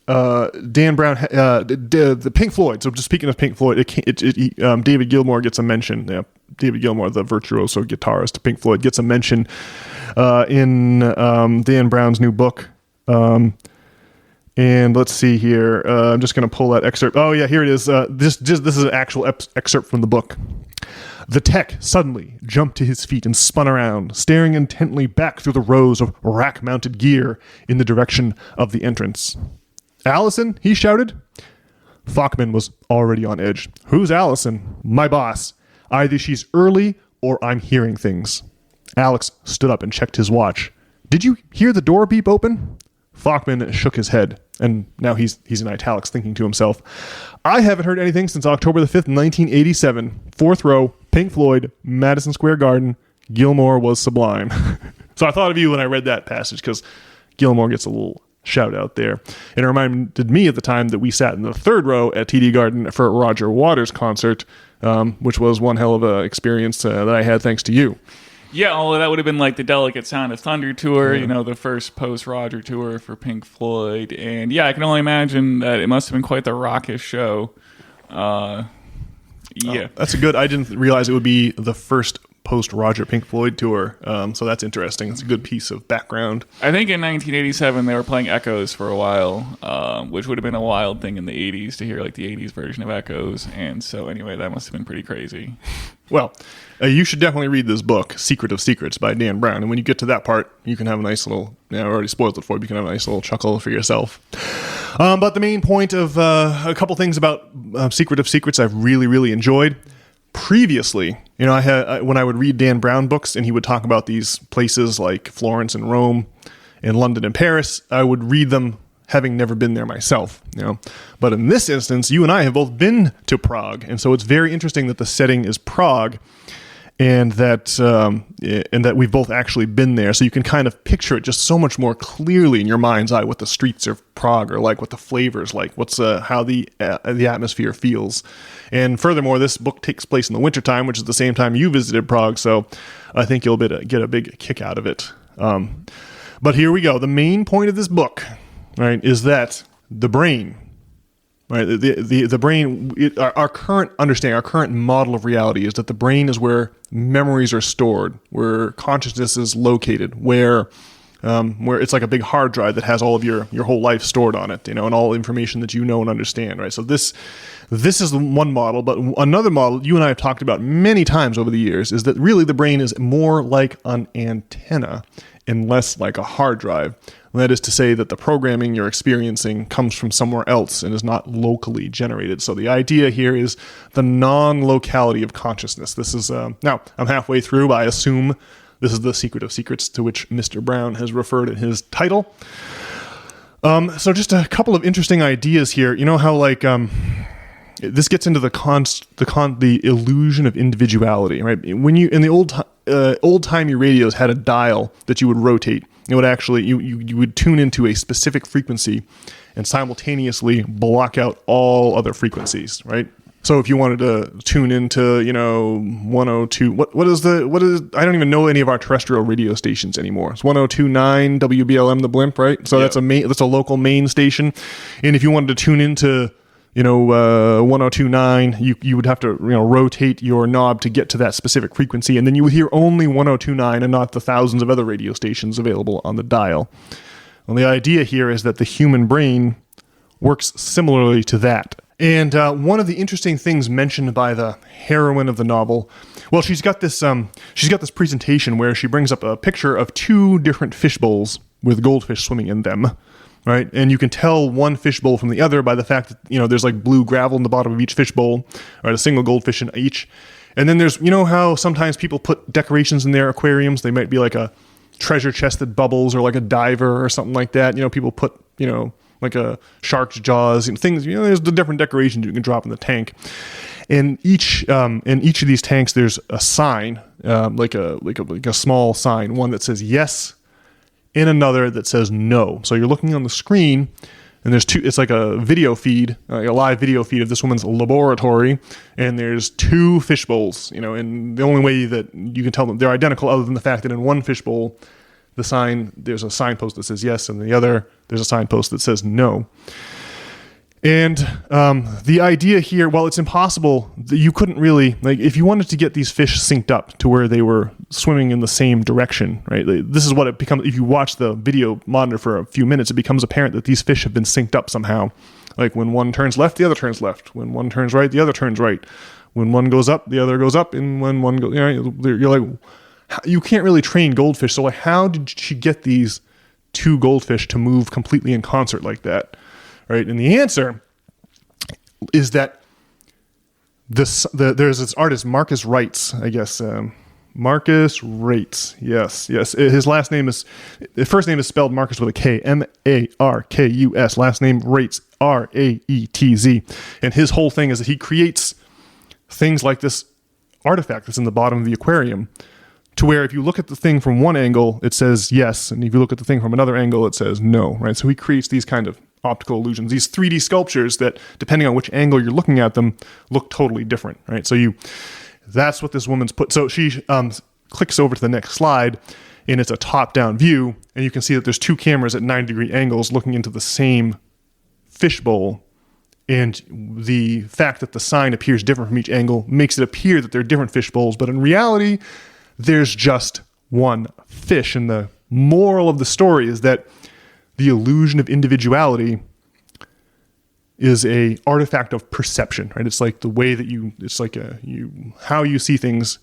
Dan Brown, the Pink Floyd. So just speaking of Pink Floyd, David Gilmour gets a mention. Yeah, David Gilmour, the virtuoso guitarist of Pink Floyd, gets a mention in Dan Brown's new book. And let's see here. I'm just going to pull that excerpt. Oh yeah, here it is. This is an actual excerpt from the book. The tech suddenly jumped to his feet and spun around, staring intently back through the rows of rack-mounted gear in the direction of the entrance. Allison, he shouted. Fachman was already on edge. Who's Allison? My boss. Either she's early or I'm hearing things. Alex stood up and checked his watch. Did you hear the door beep open? Fachman shook his head, and now he's in italics, thinking to himself, I haven't heard anything since October the 5th, 1987. Fourth row, Pink Floyd, Madison Square Garden. Gilmour was sublime. So I thought of you when I read that passage, because Gilmour gets a little shout out there. And it reminded me at the time that we sat in the third row at TD Garden for a Roger Waters concert, which was one hell of a experience that I had thanks to you. Yeah, although that would have been like the Delicate Sound of Thunder tour, you know, the first post-Roger tour for Pink Floyd. And yeah, I can only imagine that it must have been quite the raucous show. Yeah. Oh, that's a good, I didn't realize it would be the first post-Roger Pink Floyd tour. So that's interesting. It's a good piece of background. I think in 1987 they were playing Echoes for a while, which would have been a wild thing in the 80s to hear like the 80s version of Echoes. And so anyway, that must have been pretty crazy. Well, you should definitely read this book, Secret of Secrets by Dan Brown. And when you get to that part, you can have a nice little, I already spoiled it for you, but you can have a nice little chuckle for yourself. But the main point of a couple things about Secret of Secrets I've really, really enjoyed. Previously, you know, when I would read Dan Brown books and he would talk about these places like Florence and Rome and London and Paris, I would read them having never been there myself, you know. But in this instance, you and I have both been to Prague, and so it's very interesting that the setting is Prague, and that we've both actually been there. So you can kind of picture it just so much more clearly in your mind's eye what the streets of Prague are like, what the flavors like, what's how the atmosphere feels. And furthermore, this book takes place in the wintertime, which is the same time you visited Prague, so I think you'll get a big kick out of it. But here we go. The main point of this book, right, is that the brain, right, the brain, our current understanding, our current model of reality is that the brain is where memories are stored, where consciousness is located, where it's like a big hard drive that has all of your whole life stored on it, you know, and all information that you know and understand, right? So this is one model, but another model you and I have talked about many times over the years is that really the brain is more like an antenna and less like a hard drive. And that is to say that the programming you're experiencing comes from somewhere else and is not locally generated. So the idea here is the non-locality of consciousness. This is, now I'm halfway through, but I assume this is the Secret of Secrets to which Mr. Brown has referred in his title. So just a couple of interesting ideas here. You know how like, this gets into the illusion of individuality, right? When you in the old-timey radios had a dial that you would rotate. It would actually you would tune into a specific frequency and simultaneously block out all other frequencies, right? So if you wanted to tune into, you know, 102, what is I don't even know any of our terrestrial radio stations anymore. It's 102.9 WBLM the Blimp, right? So that's a local main station. And if you wanted to tune into, you know, 102.9, you would have to, you know, rotate your knob to get to that specific frequency, and then you would hear only 102.9 and not the thousands of other radio stations available on the dial. Well, the idea here is that the human brain works similarly to that. And one of the interesting things mentioned by the heroine of the novel, well, she's got this presentation where she brings up a picture of two different fish bowls with goldfish swimming in them, right? And you can tell one fish bowl from the other by the fact that, there's like blue gravel in the bottom of each fish bowl, right? A single goldfish in each. And then there's, how sometimes people put decorations in their aquariums? They might be like a treasure chest that bubbles or like a diver or something like that. People put, like a shark's jaws and things. There's the different decorations you can drop in the tank. And in each of these tanks, there's a sign, like a small sign, one that says yes, and another that says no. So you're looking on the screen, and there's two. It's like a video feed, like a live video feed of this woman's laboratory, and there's two fish bowls. And the only way that you can tell them they're identical, other than the fact that in one fish bowl, there's a signpost that says yes, and the other there's a signpost that says no. And the idea here, well, it's impossible. You couldn't really, if you wanted to get these fish synced up to where they were swimming in the same direction, right? This is what it becomes. If you watch the video monitor for a few minutes, it becomes apparent that these fish have been synced up somehow. Like when one turns left, the other turns left. When one turns right, the other turns right. When one goes up, the other goes up. And when one goes, you're like, you can't really train goldfish. So how did she get these two goldfish to move completely in concert like that? Right? And the answer is that there's this artist, Marcus Wrights, I guess. Marcus Wrights. Yes. His first name is spelled Marcus with a K, Markus. Last name Wrights, Raetz. And his whole thing is that he creates things like this artifact that's in the bottom of the aquarium, to where if you look at the thing from one angle, it says yes, and if you look at the thing from another angle, it says no, right? So he creates these kind of optical illusions, these 3D sculptures that, depending on which angle you're looking at them, look totally different, right? So that's what this woman's put. So she clicks over to the next slide, and it's a top-down view, and you can see that there's two cameras at 90-degree angles looking into the same fishbowl. And the fact that the sign appears different from each angle makes it appear that they're different fish bowls, but in reality, there's just one fish. And the moral of the story is that the illusion of individuality is a artifact of perception, right? It's like the way that how you see things.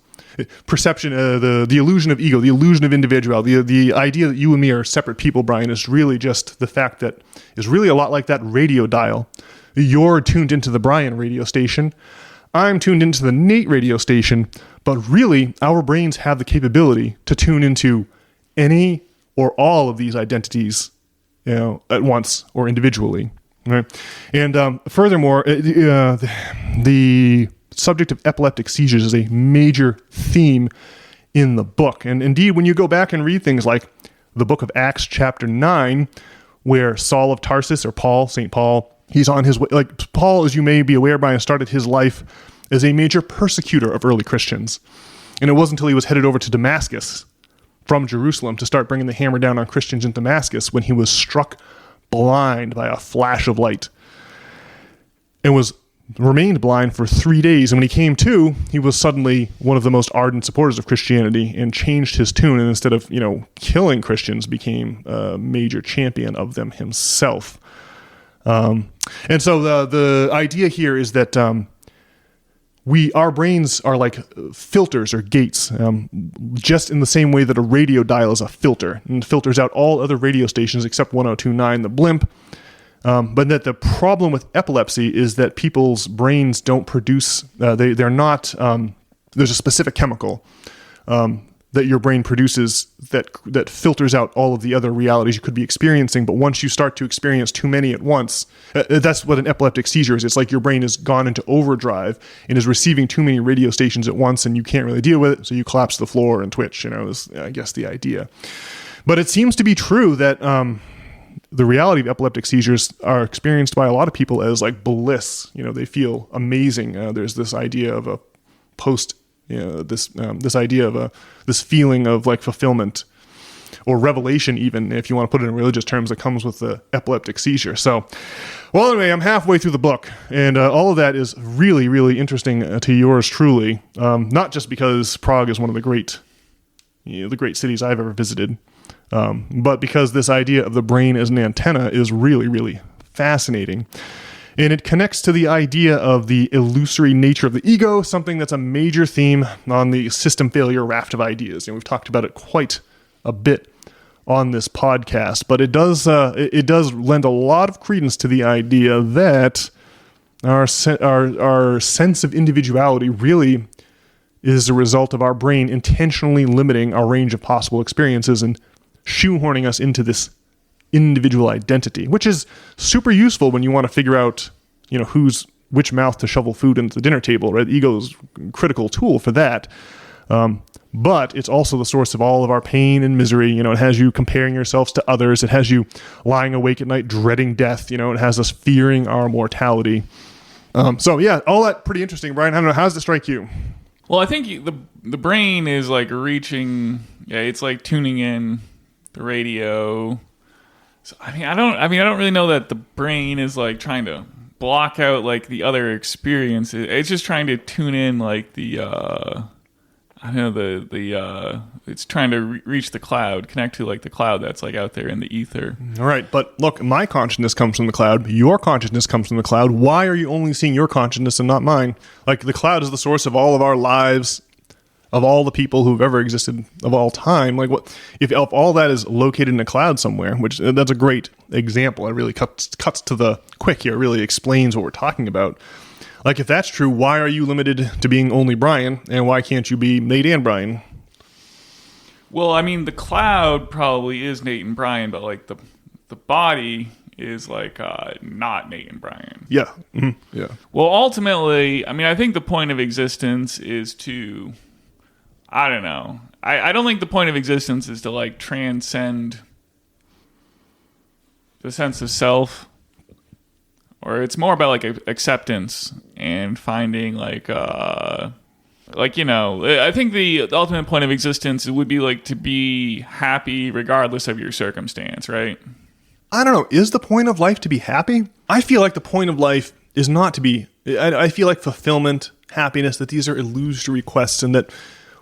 Perception, the illusion of ego, the illusion of individuality, the idea that you and me are separate people, Brian, is really just the fact that is really a lot like that radio dial. You're tuned into the Brian radio station. I'm tuned into the Nate radio station, but really our brains have the capability to tune into any or all of these identities, at once or individually. Right? And furthermore, the subject of epileptic seizures is a major theme in the book. And indeed, when you go back and read things like the book of Acts chapter 9, where Saul of Tarsus, or St. Paul, he's on his way. Like Paul, as you may be aware, Brian, started his life as a major persecutor of early Christians. And it wasn't until he was headed over to Damascus from Jerusalem to start bringing the hammer down on Christians in Damascus when he was struck blind by a flash of light and remained blind for 3 days. And when he came to, he was suddenly one of the most ardent supporters of Christianity and changed his tune. And instead of, killing Christians, became a major champion of them himself. And so the idea here is that our brains are like filters or gates, just in the same way that a radio dial is a filter and filters out all other radio stations except 102.9, the blimp. But that the problem with epilepsy is that people's brains don't produce, they're not, there's a specific chemical that your brain produces that filters out all of the other realities you could be experiencing. But once you start to experience too many at once, that's what an epileptic seizure is. It's like your brain has gone into overdrive and is receiving too many radio stations at once, and you can't really deal with it, so you collapse to the floor and twitch, is, I guess, the idea. But it seems to be true that the reality of epileptic seizures are experienced by a lot of people as like bliss. They feel amazing. There's this idea of a this idea of this feeling of like fulfillment or revelation, even if you want to put it in religious terms, that comes with the epileptic seizure. So, well, anyway, I'm halfway through the book, and all of that is really, really interesting to yours truly. Not just because Prague is one of the great cities I've ever visited, but because this idea of the brain as an antenna is really, really fascinating. And it connects to the idea of the illusory nature of the ego, something that's a major theme on the system failure raft of ideas. And we've talked about it quite a bit on this podcast, but it does lend a lot of credence to the idea that our sense of individuality really is a result of our brain intentionally limiting our range of possible experiences and shoehorning us into this individual identity, which is super useful when you want to figure out, which mouth to shovel food into the dinner table, right? The ego is a critical tool for that. But it's also the source of all of our pain and misery. It has you comparing yourselves to others. It has you lying awake at night dreading death. It has us fearing our mortality. So yeah, all that pretty interesting, Brian. I don't know. How does it strike you? Well, I think the brain is like reaching. Yeah, it's like tuning in the radio. So I don't really know that the brain is like trying to block out like the other experiences. It's just trying to tune in like it's trying to reach the cloud, connect to like the cloud that's like out there in the ether. All right, but look, my consciousness comes from the cloud. Your consciousness comes from the cloud. Why are you only seeing your consciousness and not mine? Like the cloud is the source of all of our lives, of all the people who've ever existed of all time. Like what if all that is located in a cloud somewhere? Which that's a great example. It really cuts to the quick here. It really explains what we're talking about. Like, if that's true, why are you limited to being only Brian, and why can't you be Nate and Brian? Well, I mean, the cloud probably is Nate and Brian, but like the body is like not Nate and Brian. Yeah. Mm-hmm. Yeah. Well, ultimately, I mean, I think the point of existence is to, I don't know. I don't think the point of existence is to like transcend the sense of self. Or it's more about like acceptance and finding I think the ultimate point of existence would be like to be happy regardless of your circumstance, right? I don't know. Is the point of life to be happy? I feel like the point of life is not to be. I feel like fulfillment, happiness, that these are illusory quests, and that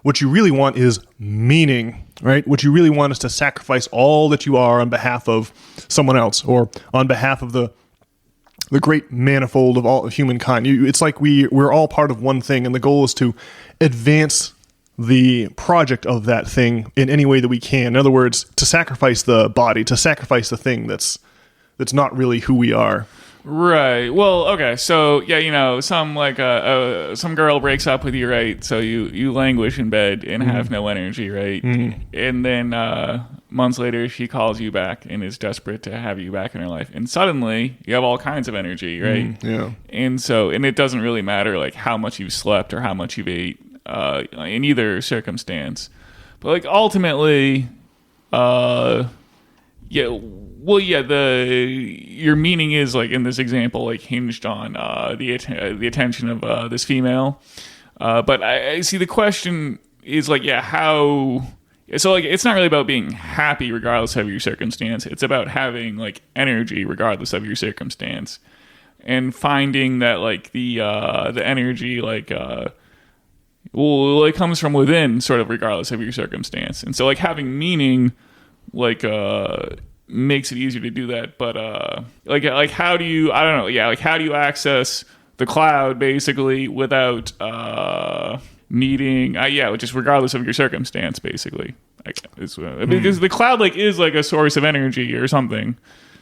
what you really want is meaning, right? What you really want is to sacrifice all that you are on behalf of someone else, or on behalf of the great manifold of all of humankind. It's like we're all part of one thing, and the goal is to advance the project of that thing in any way that we can. In other words, to sacrifice the body, to sacrifice the thing that's not really who we are. Right. Well, okay. So yeah, some girl breaks up with you, right? So you languish in bed and have no energy, right? Mm-hmm. And then months later, she calls you back and is desperate to have you back in her life. And suddenly, you have all kinds of energy, right? Yeah. And it doesn't really matter like how much you've slept or how much you've ate in either circumstance. But like ultimately, your meaning is like in this example, like hinged on the attention of this female. But I see the question is like, how? So like, it's not really about being happy regardless of your circumstance. It's about having like energy regardless of your circumstance, and finding that like the energy it comes from within, sort of regardless of your circumstance. And so like having meaning, makes it easier to do that. But how do you? I don't know. Yeah, like how do you access the cloud basically without needing? Just regardless of your circumstance, basically. Because the cloud is like a source of energy or something.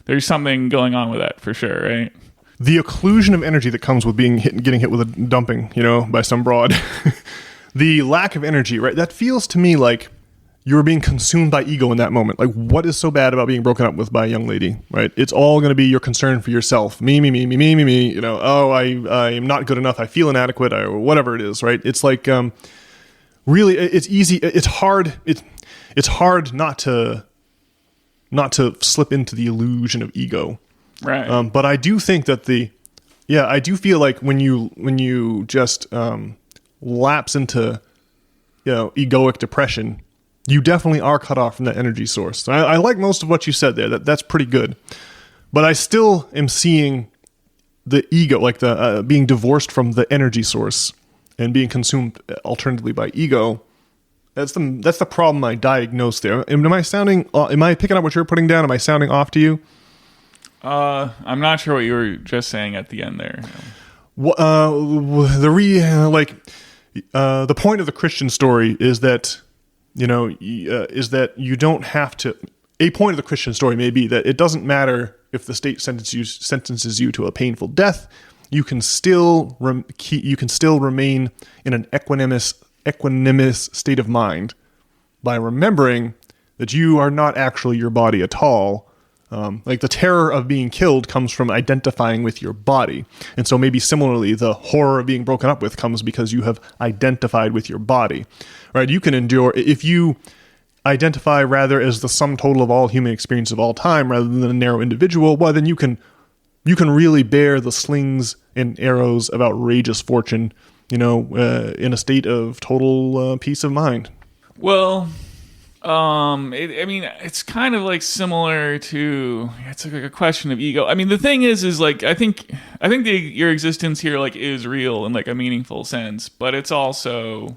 There's something going on with that for sure, right? The occlusion of energy that comes with getting hit with a dumping, by some broad. The lack of energy, right? That feels to me like you're being consumed by ego in that moment. Like, what is so bad about being broken up with by a young lady, right? It's all going to be your concern for yourself. Me. I am not good enough. I feel inadequate, or whatever it is, right? It's like, really, it's easy. It's hard. It's hard not to slip into the illusion of ego. Right. But I do think that I do feel like when you just lapse into, egoic depression, you definitely are cut off from that energy source. I like most of what you said there. That's pretty good. But I still am seeing the ego, like the being divorced from the energy source and being consumed alternatively by ego. That's the problem I diagnosed there. Am I picking up what you're putting down? Am I sounding off to you? I'm not sure what you were just saying at the end there. The point of the Christian story is that, is that you don't have to. A point of the Christian story may be that it doesn't matter if the state sentences you to a painful death. You can still remain in an equanimous state of mind by remembering that you are not actually your body at all. Like the terror of being killed comes from identifying with your body. And so maybe similarly, the horror of being broken up with comes because you have identified with your body, right? You can endure, if you identify rather as the sum total of all human experience of all time rather than a narrow individual, well, then you can really bear the slings and arrows of outrageous fortune, in a state of total peace of mind. Well, it's kind of like similar to, it's like a question of ego. I mean, the thing is like, I think your existence here like is real in like a meaningful sense, but it's also,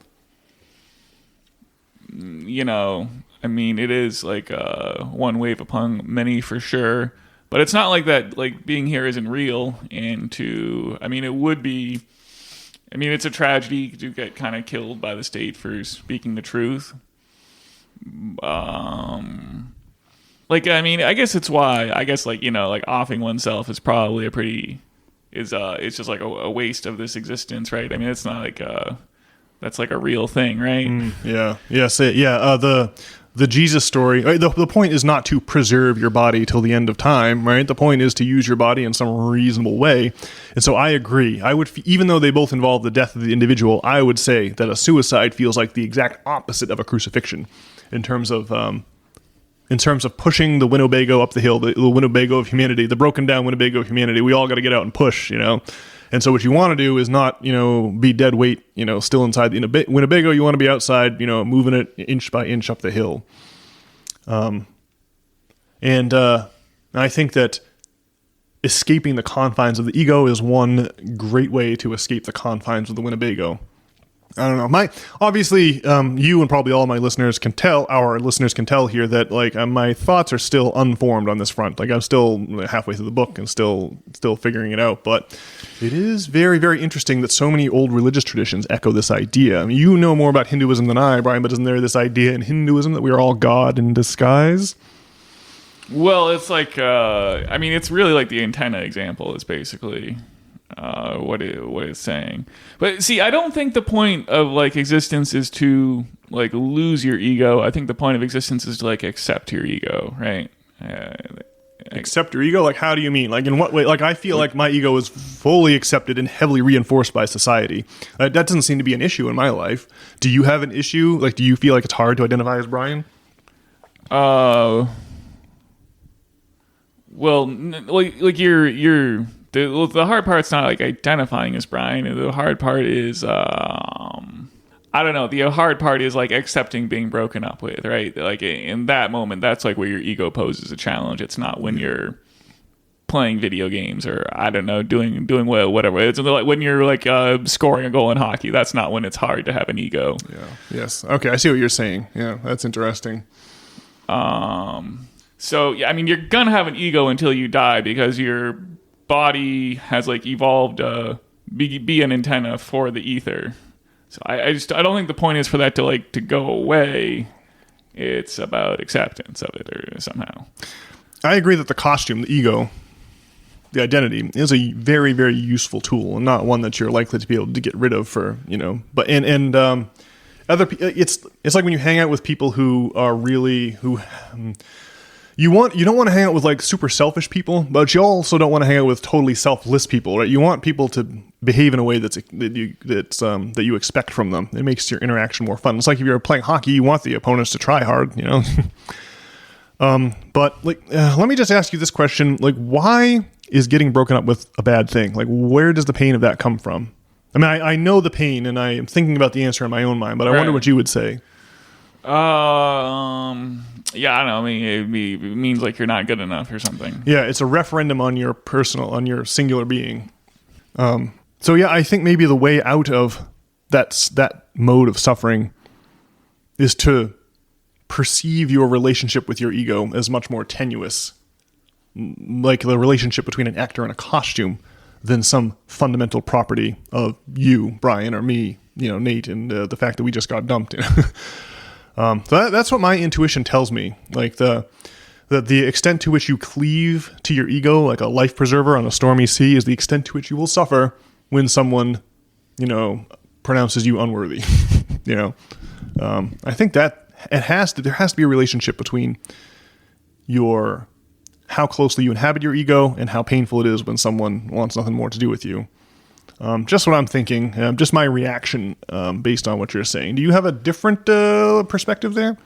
it is like one wave upon many for sure, but it's not like that, like being here isn't real. And it would be, it's a tragedy to get kind of killed by the state for speaking the truth. I guess it's why like offing oneself is probably it's just like a waste of this existence, right? I mean, it's not like that's like a real thing, right? The Jesus story, right? The point is not to preserve your body till the end of time, right? The point is to use your body in some reasonable way. And so I agree. I would, even though they both involve the death of the individual, I would say that a suicide feels like the exact opposite of a crucifixion in terms of pushing the Winnebago up the hill, the Winnebago of humanity, the broken down Winnebago of humanity. We all got to get out and push, And so what you want to do is not, be dead weight, still inside the Winnebago. You want to be outside, moving it inch by inch up the hill. And I think that escaping the confines of the ego is one great way to escape the confines of the Winnebago. I don't know. Obviously, you and probably all my listeners can tell, here that like my thoughts are still unformed on this front. Like I'm still halfway through the book and still figuring it out. But it is very, very interesting that so many old religious traditions echo this idea. I mean, you know more about Hinduism than I, Brian, but isn't there this idea in Hinduism that we are all God in disguise? Well, it's like, it's really like the antenna example is basically what it's saying. But see, I don't think the point of like existence is to like lose your ego. I think the point of existence is to like accept your ego, right? Accept your ego? Like, how do you mean? Like, in what way? Like, I feel like my ego is fully accepted and heavily reinforced by society. That doesn't seem to be an issue in my life. Do you have an issue? Like, do you feel like it's hard to identify as Brian? Well, like you're the hard part's not like identifying as Brian. The hard part is I don't know. The hard part is like accepting being broken up with, right? Like in that moment, that's like where your ego poses a challenge. It's not when you're playing video games or I don't know, doing whatever. It's like when you're like scoring a goal in hockey. That's not when it's hard to have an ego. Yeah. Yes. Okay. I see what you're saying. Yeah, that's interesting. So yeah, I mean, you're gonna have an ego until you die because your body has like evolved be an antenna for the ether. So I don't think the point is for that to go away. It's about acceptance of it or somehow. I agree that the costume, the ego, the identity is a very, very useful tool and not one that you're likely to be able to get rid of for, but it's like when you hang out with people who are really you don't want to hang out with like super selfish people, but you also don't want to hang out with totally selfless people, right? You want people to behave in a way that you expect from them. It makes your interaction more fun. It's like if you're playing hockey, you want the opponents to try hard, But like, let me just ask you this question: like, why is getting broken up with a bad thing? Like, where does the pain of that come from? I mean, I know the pain, and I am thinking about the answer in my own mind, but I wonder what you would say. Yeah, I don't know. I mean, it means like you're not good enough or something. Yeah, it's a referendum on your singular being. So yeah, I think maybe the way out of that mode of suffering is to perceive your relationship with your ego as much more tenuous like the relationship between an actor and a costume than some fundamental property of you, Brian, or me, Nate, and the fact that we just got dumped. So that's what my intuition tells me. Like the extent to which you cleave to your ego, like a life preserver on a stormy sea, is the extent to which you will suffer when someone, pronounces you unworthy. I think that there has to be a relationship between how closely you inhabit your ego and how painful it is when someone wants nothing more to do with you. Just what I'm thinking, just my reaction based on what you're saying. Do you have a different perspective there?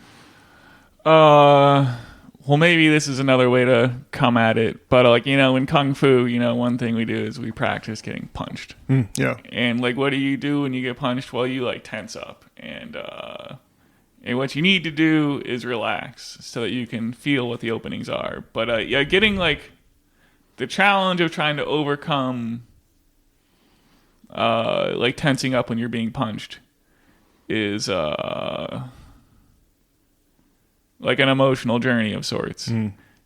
Well, maybe this is another way to come at it. But in Kung Fu, one thing we do is we practice getting punched. Yeah. And what do you do when you get punched? Well, you tense up. And what you need to do is relax so that you can feel what the openings are. But getting the challenge of trying to overcome tensing up when you're being punched is an emotional journey of sorts.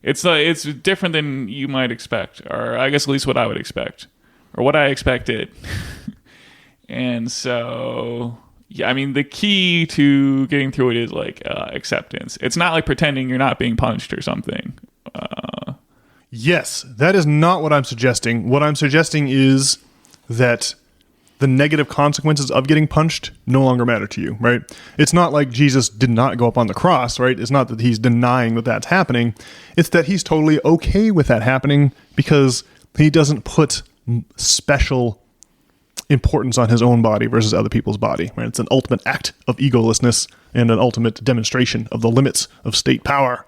It's different than you might expect, or I guess at least what I would expect, or what I expected. And so the key to getting through it is acceptance. It's not pretending you're not being punched or something. Yes, that is not what I'm suggesting. What I'm suggesting is that the negative consequences of getting punched no longer matter to you, right? It's not like Jesus did not go up on the cross, right? It's not that he's denying that that's happening. It's that he's totally okay with that happening because he doesn't put special importance on his own body versus other people's body, right? It's an ultimate act of egolessness and an ultimate demonstration of the limits of state power.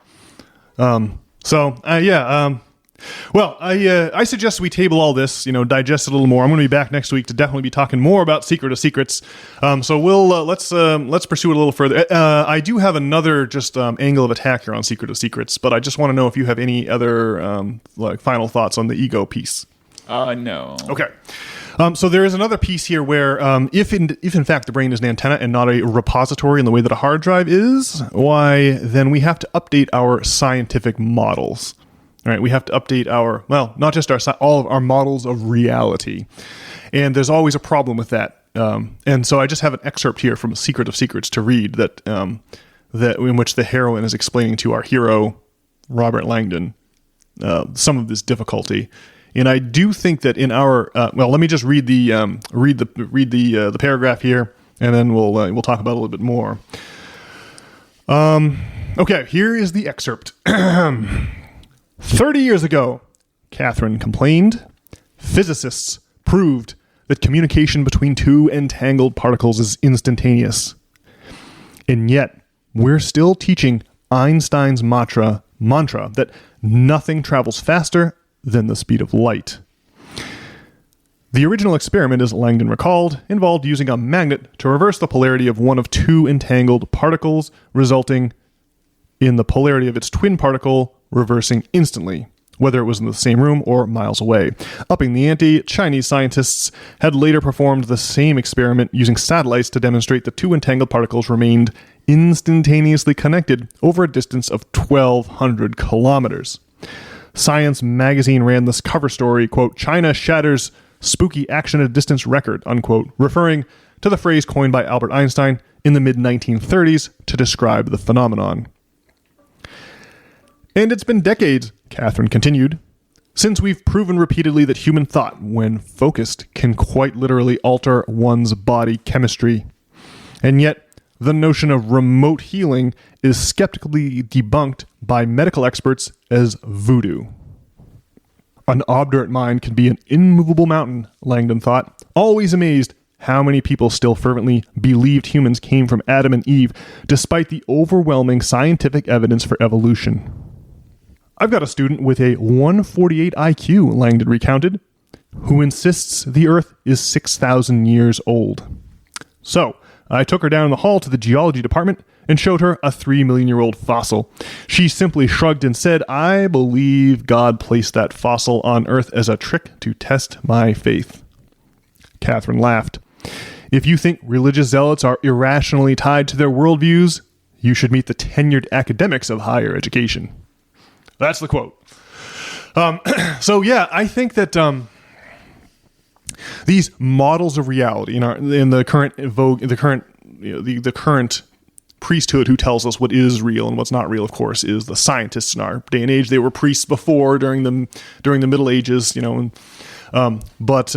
Well, I suggest we table all this, digest it a little more. I'm going to be back next week to definitely be talking more about Secret of Secrets. So we'll let's pursue it a little further. I do have another just angle of attack here on Secret of Secrets, but I just want to know if you have any other final thoughts on the ego piece. No. Okay. So there is another piece here where if in fact the brain is an antenna and not a repository in the way that a hard drive is, why then we have to update our scientific models. All right, we have to update not just all of our models of reality. And there's always a problem with that. And so I just have an excerpt here from Secret of Secrets to read that in which the heroine is explaining to our hero, Robert Langdon, some of this difficulty. And I do think that in our let me just read the paragraph here, and then we'll talk about it a little bit more. Okay, here is the excerpt. 30 years ago, Catherine complained, physicists proved that communication between two entangled particles is instantaneous. And yet, we're still teaching Einstein's mantra that nothing travels faster than the speed of light. The original experiment, as Langdon recalled, involved using a magnet to reverse the polarity of one of two entangled particles, resulting in the polarity of its twin particle reversing instantly, whether it was in the same room or miles away. Upping the ante, Chinese scientists had later performed the same experiment using satellites to demonstrate that two entangled particles remained instantaneously connected over a distance of 1,200 kilometers. Science magazine ran this cover story, quote, "China shatters spooky action at distance record," unquote, referring to the phrase coined by Albert Einstein in the mid-1930s to describe the phenomenon. And it's been decades, Catherine continued, since we've proven repeatedly that human thought, when focused, can quite literally alter one's body chemistry. And yet, the notion of remote healing is skeptically debunked by medical experts as voodoo. An obdurate mind can be an immovable mountain, Langdon thought, always amazed how many people still fervently believed humans came from Adam and Eve, despite the overwhelming scientific evidence for evolution. I've got a student with a 148 IQ, Langdon recounted, who insists the Earth is 6,000 years old. So, I took her down the hall to the geology department and showed her a 3-million-year-old fossil. She simply shrugged and said, "I believe God placed that fossil on Earth as a trick to test my faith." Catherine laughed. "If you think religious zealots are irrationally tied to their worldviews, you should meet the tenured academics of higher education." That's the quote. So yeah, I think that these models of reality in the current vogue, the current priesthood who tells us what is real and what's not real, of course, is the scientists in our day and age. They were priests before during the Middle Ages, but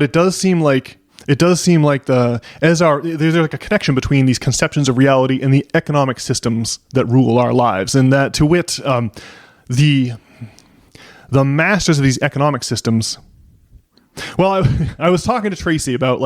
it does seem like there's like a connection between these conceptions of reality and the economic systems that rule our lives, and that, to wit, the masters of these economic systems. Well, I was talking to Tracy about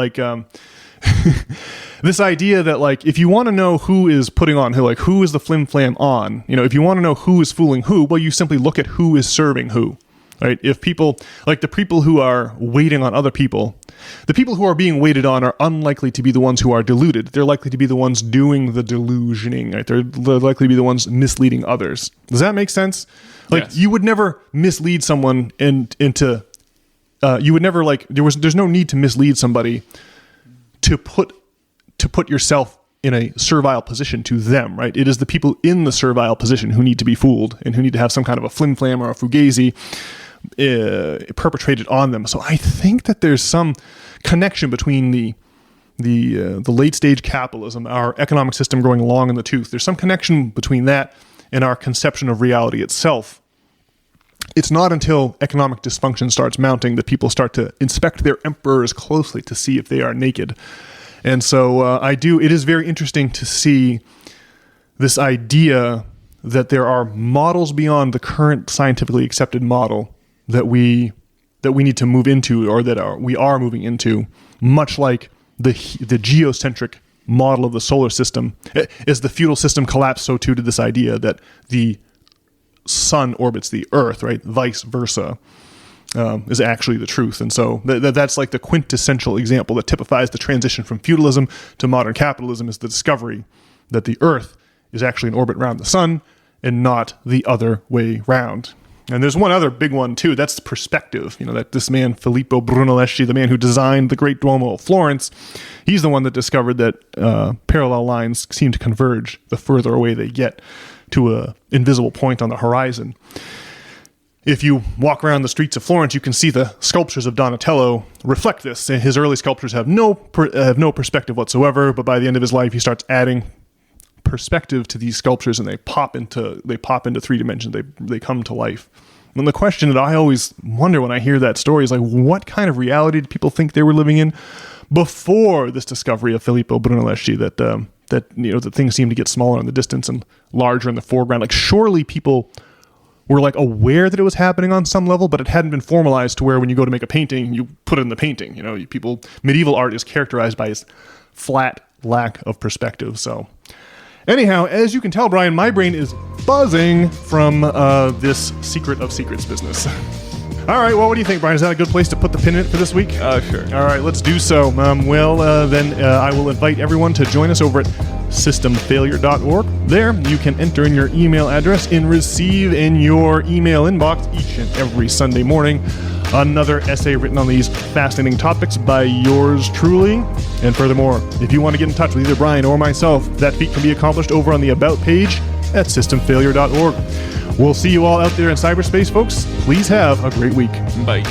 this idea that if you want to know who is putting on who, who is the flim flam on, if you want to know who is fooling who, well, you simply look at who is serving who, right? If people, the people who are waiting on other people, the people who are being waited on are unlikely to be the ones who are deluded. They're likely to be the ones doing the delusioning, right? They're likely to be the ones misleading others. Does that make sense? Yes. You would never mislead someone into you would never there's no need to mislead somebody to put yourself in a servile position to them, right? It is the people in the servile position who need to be fooled and who need to have some kind of a flim flam or a fugazi perpetrated on them. So I think that there's some connection between the late stage capitalism, our economic system growing long in the tooth. There's some connection between that and our conception of reality itself. It's not until economic dysfunction starts mounting that people start to inspect their emperors closely to see if they are naked. And so it is very interesting to see this idea that there are models beyond the current scientifically accepted model that we need to move into, or that we are moving into, much like the geocentric model of the solar system. As the feudal system collapsed, so too did this idea that the sun orbits the earth, right? Vice versa, is actually the truth. And so that's like the quintessential example that typifies the transition from feudalism to modern capitalism, is the discovery that the earth is actually in orbit around the sun and not the other way round. And there's one other big one too. That's perspective. That this man, Filippo Brunelleschi, the man who designed the Great Duomo of Florence, he's the one that discovered that parallel lines seem to converge the further away they get to a invisible point on the horizon. If you walk around the streets of Florence, you can see the sculptures of Donatello reflect this. And his early sculptures have no perspective whatsoever, but by the end of his life, he starts adding perspective to these sculptures, and they pop into 3 dimensions. They come to life. And the question that I always wonder when I hear that story is what kind of reality did people think they were living in before this discovery of Filippo Brunelleschi, that things seem to get smaller in the distance and larger in the foreground? Surely people were aware that it was happening on some level, but it hadn't been formalized to where when you go to make a painting, you put it in the painting. Medieval art is characterized by its flat lack of perspective. So anyhow, as you can tell, Brian, my brain is buzzing from this secret of secrets business. All right, well, what do you think, Brian? Is that a good place to put the pin in it for this week? Sure. All right, let's do so. Then I will invite everyone to join us over at systemfailure.org. There, you can enter in your email address and receive in your email inbox each and every Sunday morning another essay written on these fascinating topics by yours truly. And furthermore, if you want to get in touch with either Brian or myself, that feat can be accomplished over on the About page at systemfailure.org. We'll see you all out there in cyberspace, folks. Please have a great week. Bye.